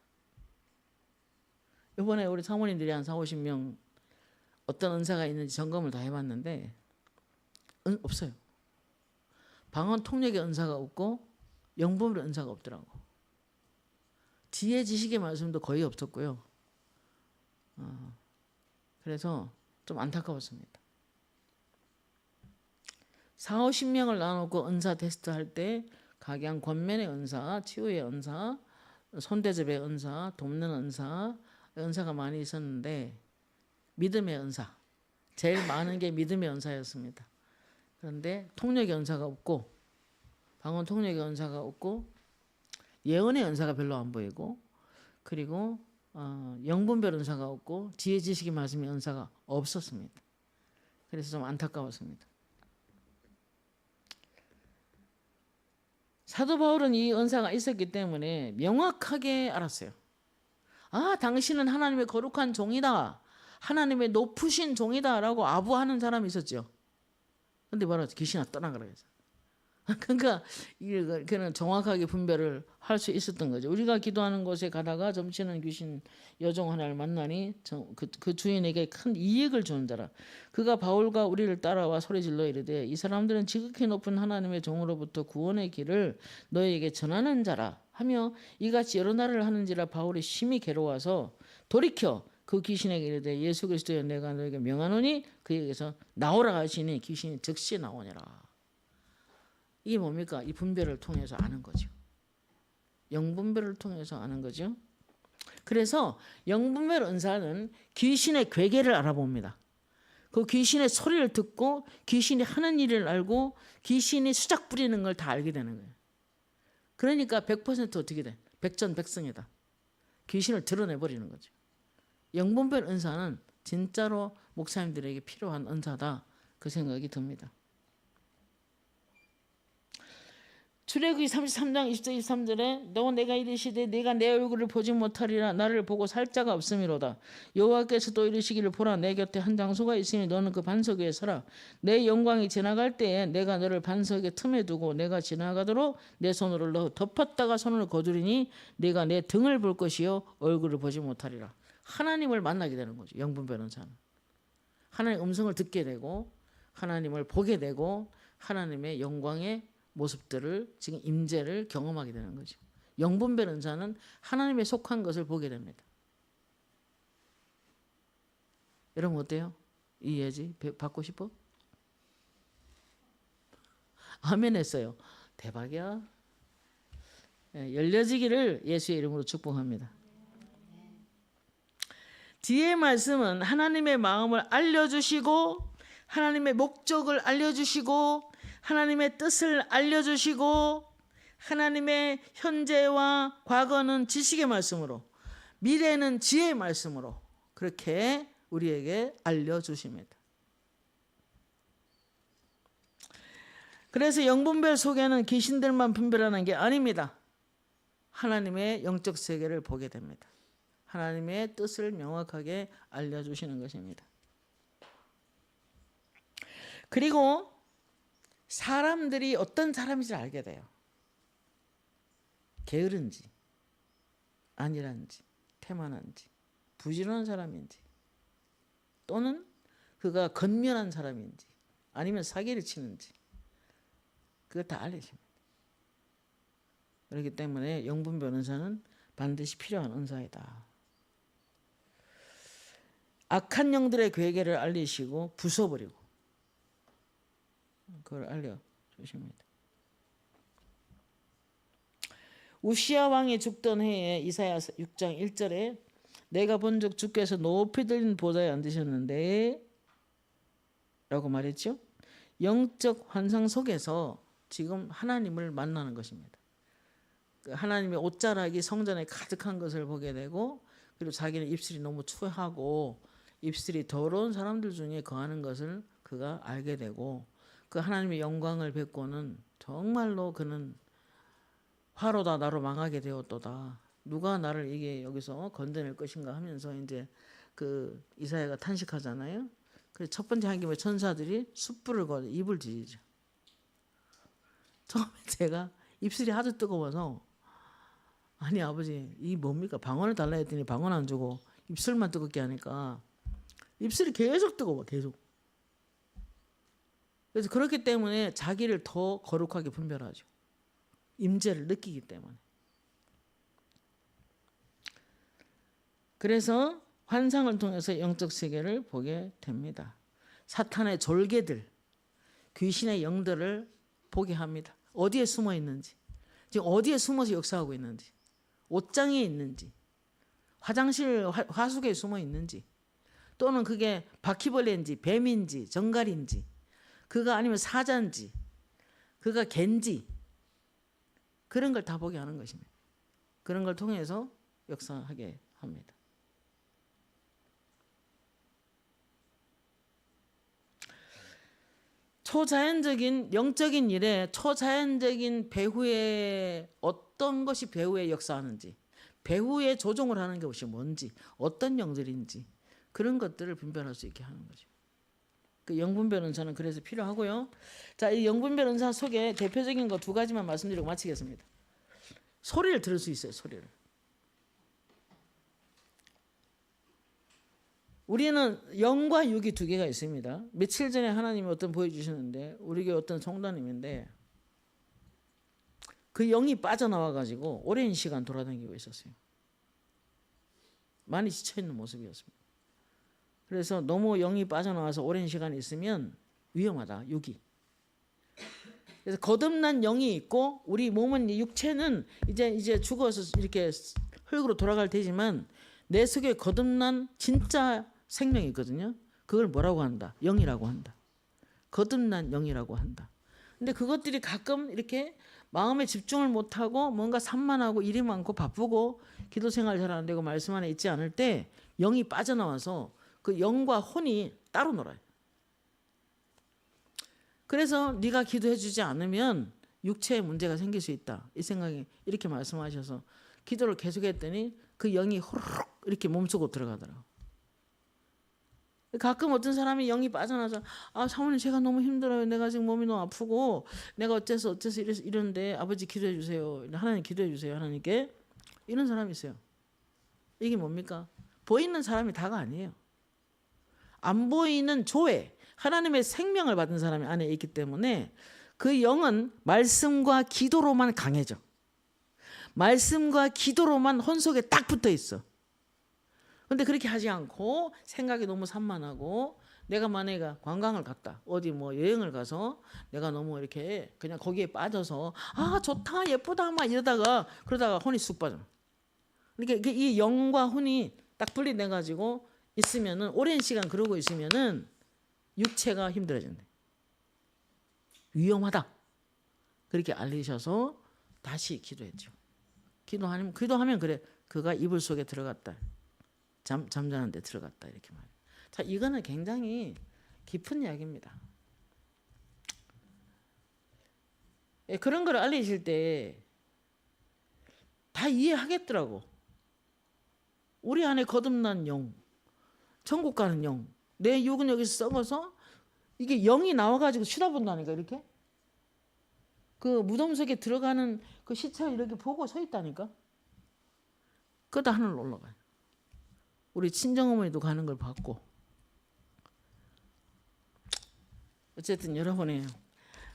이번에 우리 사모님들이 한 40-50명 어떤 은사가 있는지 점검을 다 해봤는데 없어요. 방언 통역의 은사가 없고 영분별 은사가 없더라고. 지혜 지식의 말씀도 거의 없었고요. 그래서 좀 안타까웠습니다. 40-50명을 나눠놓고 은사 테스트 할 때 각양 권면의 은사, 치유의 은사, 손대접의 은사, 돕는 은사, 은사가 많이 있었는데 믿음의 은사, 제일 많은 게 믿음의 은사였습니다. 그런데 통역의 은사가 없고 방언 통역의 은사가 없고 예언의 은사가 별로 안 보이고 그리고 영분별 은사가 없고 지혜 지식의 말씀의 은사가 없었습니다. 그래서 좀 안타까웠습니다. 사도 바울은 이 은사가 있었기 때문에 명확하게 알았어요. 당신은 하나님의 거룩한 종이다. 하나님의 높으신 종이다 라고 아부하는 사람이 있었죠. 근데 바로 귀신아 떠나가라 해서. 그러니까 그는 정확하게 분별을 할 수 있었던 거죠. 우리가 기도하는 곳에 가다가 점치는 귀신 여종 하나를 만나니 그 주인에게 큰 이익을 주는 자라. 그가 바울과 우리를 따라와 소리질러 이르되 이 사람들은 지극히 높은 하나님의 종으로부터 구원의 길을 너희에게 전하는 자라 하며 이같이 여러 날을 하는지라 바울이 심히 괴로워서 돌이켜 그 귀신에게 이르되 예수 그리스도여 내가 너에게 명하노니 그에게서 나오라 하시니 귀신이 즉시 나오니라. 이게 뭡니까? 이 분별을 통해서 아는 거죠. 영분별을 통해서 아는 거죠. 그래서 영분별 은사는 귀신의 괴계를 알아봅니다. 그 귀신의 소리를 듣고 귀신이 하는 일을 알고 귀신이 수작 부리는 걸 다 알게 되는 거예요. 그러니까 100% 어떻게 돼? 백전백승이다. 귀신을 드러내버리는 거죠. 영분별 은사는 진짜로 목사님들에게 필요한 은사다. 그 생각이 듭니다. 출애굽기 33장 20절 23절에 너 내가 이르시되 내가 내 얼굴을 보지 못하리라 나를 보고 살 자가 없음이로다. 여호와께서도 이르시기를 보라 내 곁에 한 장소가 있으니 너는 그 반석 위에 서라. 내 영광이 지나갈 때에 내가 너를 반석의 틈에 두고 내가 지나가도록 내 손으로 너 덮었다가 손을 거두리니 내가 내 등을 볼 것이요 얼굴을 보지 못하리라. 하나님을 만나게 되는 거죠. 영분별 은사는. 하나님의 음성을 듣게 되고 하나님을 보게 되고 하나님의 영광의 모습들을 지금 임재를 경험하게 되는 거죠. 영분별 은사는 하나님에 속한 것을 보게 됩니다. 여러분 어때요? 이 예지 받고 싶어? 아멘 했어요. 대박이야. 열려지기를 예수의 이름으로 축복합니다. 지혜의 말씀은 하나님의 마음을 알려주시고 하나님의 목적을 알려주시고 하나님의 뜻을 알려주시고 하나님의 현재와 과거는 지식의 말씀으로 미래는 지혜의 말씀으로 그렇게 우리에게 알려주십니다. 그래서 영분별 속에는 귀신들만 분별하는 게 아닙니다. 하나님의 영적 세계를 보게 됩니다. 하나님의 뜻을 명확하게 알려주시는 것입니다. 그리고 사람들이 어떤 사람인지 알게 돼요. 게으른지 아니란지 태만한지 부지런한 사람인지 또는 그가 건면한 사람인지 아니면 사기를 치는지 그거 다 알려줍니다. 그렇기 때문에 영분 변호사는 반드시 필요한 은사이다. 악한 영들의 괴계를 알리시고 부숴버리고 그걸 알려주십니다. 우시야 왕이 죽던 해에 이사야 6장 1절에 내가 본즉 주께서 높이 들린 보좌에 앉으셨는데 라고 말했죠. 영적 환상 속에서 지금 하나님을 만나는 것입니다. 하나님의 옷자락이 성전에 가득한 것을 보게 되고 그리고 자기는 입술이 너무 추하고 입술이 더러운 사람들 중에 거하는 것을 그가 알게 되고 그 하나님의 영광을 뵙고는 정말로 그는 화로다 나로 망하게 되었도다. 누가 나를 이게 여기서 건져낼 것인가 하면서 이제 그 이사야가 탄식하잖아요. 그래서 첫 번째 하기면 천사들이 숯불을 거둬 입을 지지죠. 처음에 제가 입술이 하도 뜨거워서 아니 아버지 이 뭡니까 방언을 달라 했더니 방언 안 주고 입술만 뜨겁게 하니까 입술이 계속 뜨거워 계속. 그래서 그렇기 때문에 자기를 더 거룩하게 분별하죠. 임재를 느끼기 때문에. 그래서 환상을 통해서 영적 세계를 보게 됩니다. 사탄의 졸개들, 귀신의 영들을 보게 합니다. 어디에 숨어 있는지, 지금 어디에 숨어서 역사하고 있는지, 옷장에 있는지, 화장실 화수구에 숨어 있는지, 또는 그게 바퀴벌레인지 뱀인지 정갈인지, 그가 아니면 사자인지, 그가 갠지, 그런 걸 다 보게 하는 것입니다. 그런 걸 통해서 역사하게 합니다. 초자연적인 영적인 일에 초자연적인 배후에 어떤 것이 배후에 역사하는지, 배후에 조종을 하는 것이 뭔지, 어떤 영들인지 그런 것들을 분별할 수 있게 하는 거죠. 그 영분 변호사는 그래서 필요하고요. 자, 이 영분 변호사 속에 대표적인 거 두 가지만 말씀드리고 마치겠습니다. 소리를 들을 수 있어요. 소리를. 우리는 영과 육이 두 개가 있습니다. 며칠 전에 하나님이 어떤 보여주시는데 우리 교회 어떤 성도님인데 그 영이 빠져나와 가지고 오랜 시간 돌아다니고 있었어요. 많이 지쳐있는 모습이었습니다. 그래서 너무 영이 빠져나와서 오랜 시간 있으면 위험하다. 육이. 그래서 거듭난 영이 있고 우리 몸은 육체는 이제 죽어서 이렇게 흙으로 돌아갈 테지만 내 속에 거듭난 진짜 생명이 있거든요. 그걸 뭐라고 한다? 영이라고 한다. 거듭난 영이라고 한다. 근데 그것들이 가끔 이렇게 마음에 집중을 못하고 뭔가 산만하고 일이 많고 바쁘고 기도 생활 잘 안 되고 말씀 안에 있지 않을 때 영이 빠져나와서 그 영과 혼이 따로 놀아요. 그래서 네가 기도해 주지 않으면 육체에 문제가 생길 수 있다. 이 생각이 이렇게 말씀하셔서 기도를 계속했더니 그 영이 호로록 이렇게 몸속으로 들어가더라고요. 가끔 어떤 사람이 영이 빠져나서 사모님 제가 너무 힘들어요. 내가 지금 몸이 너무 아프고 내가 어째서 이러는데 아버지 기도해 주세요. 하나님 기도해 주세요. 하나님께. 이런 사람이 있어요. 이게 뭡니까? 보이는 사람이 다가 아니에요. 안 보이는 조회, 하나님의 생명을 받은 사람이 안에 있기 때문에 그 영은 말씀과 기도로만 강해져. 말씀과 기도로만 혼속에 딱 붙어 있어. 근데 그렇게 하지 않고 생각이 너무 산만하고 내가 만약에 관광을 갔다 어디 뭐 여행을 가서 내가 너무 이렇게 그냥 거기에 빠져서 좋다 예쁘다 막 그러다가 혼이 쑥 빠져. 그러니까 이 영과 혼이 딱 분리돼 가지고 있으면은 오랜 시간 그러고 있으면은 육체가 힘들어진대. 위험하다. 그렇게 알리셔서 다시 기도했죠. 기도하면 그래 그가 이불 속에 들어갔다. 잠자는 데 들어갔다 이렇게 말해요. 자, 이거는 굉장히 깊은 이야기입니다. 그런 걸 알리실 때 다 이해하겠더라고. 우리 안에 거듭난 영, 천국 가는 영, 내 육은 여기서 썩어서 이게 영이 나와가지고 쳐다본다니까 이렇게. 그 무덤 속에 들어가는 그 시체를 이렇게 보고 서 있다니까. 그다 하늘로 올라가요. 우리 친정어머니도 가는 걸 봤고. 어쨌든 여러분이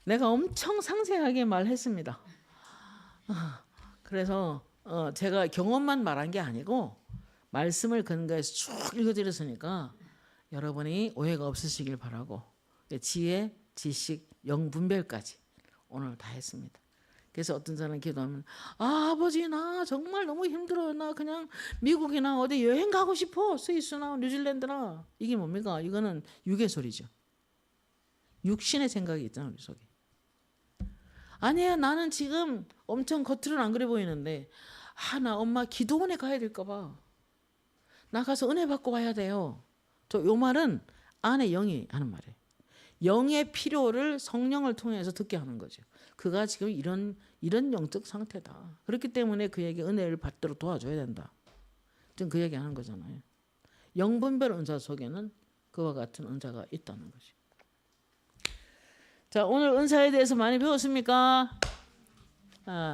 내가 엄청 상세하게 말했습니다. 그래서 제가 경험만 말한 게 아니고 말씀을 근거해서 쭉 읽어드렸으니까 여러분이 오해가 없으시길 바라고 지혜, 지식, 영분별까지 오늘 다 했습니다. 그래서 어떤 사람은 기도하면 아버지 나 정말 너무 힘들어요. 나 그냥 미국이나 어디 여행 가고 싶어. 스위스나 뉴질랜드나. 이게 뭡니까? 이거는 육의 소리죠. 육신의 생각이 있잖아 우리 속에. 아니야 나는 지금 엄청 겉으로는 안 그래 보이는데 나 엄마 기도원에 가야 될까 봐. 나 가서 은혜 받고 와야 돼요. 요 말은 안에 영이 하는 말이에요. 영의 필요를 성령을 통해서 듣게 하는 거죠. 그가 지금 이런 영적 상태다. 그렇기 때문에 그에게 은혜를 받도록 도와줘야 된다. 지금 그 얘기하는 거잖아요. 영분별 은사 속에는 그와 같은 은사가 있다는 거죠. 자, 오늘 은사에 대해서 많이 배웠습니까?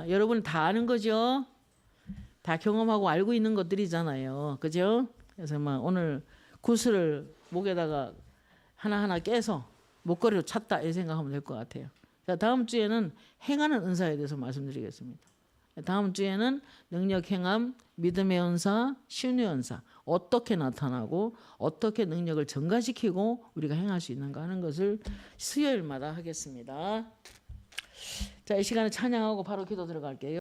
여러분 다 아는 거죠? 다 경험하고 알고 있는 것들이잖아요. 그죠? 그래서 오늘 구슬을 목에다가 하나하나 깨서 목걸이로 찼다 이 생각하면 될 것 같아요. 자, 다음 주에는 행하는 은사에 대해서 말씀드리겠습니다. 다음 주에는 능력 행함, 믿음의 은사, 신의 은사 어떻게 나타나고 어떻게 능력을 증가시키고 우리가 행할 수 있는가 하는 것을 수요일마다 하겠습니다. 자, 이 시간에 찬양하고 바로 기도 들어갈게요.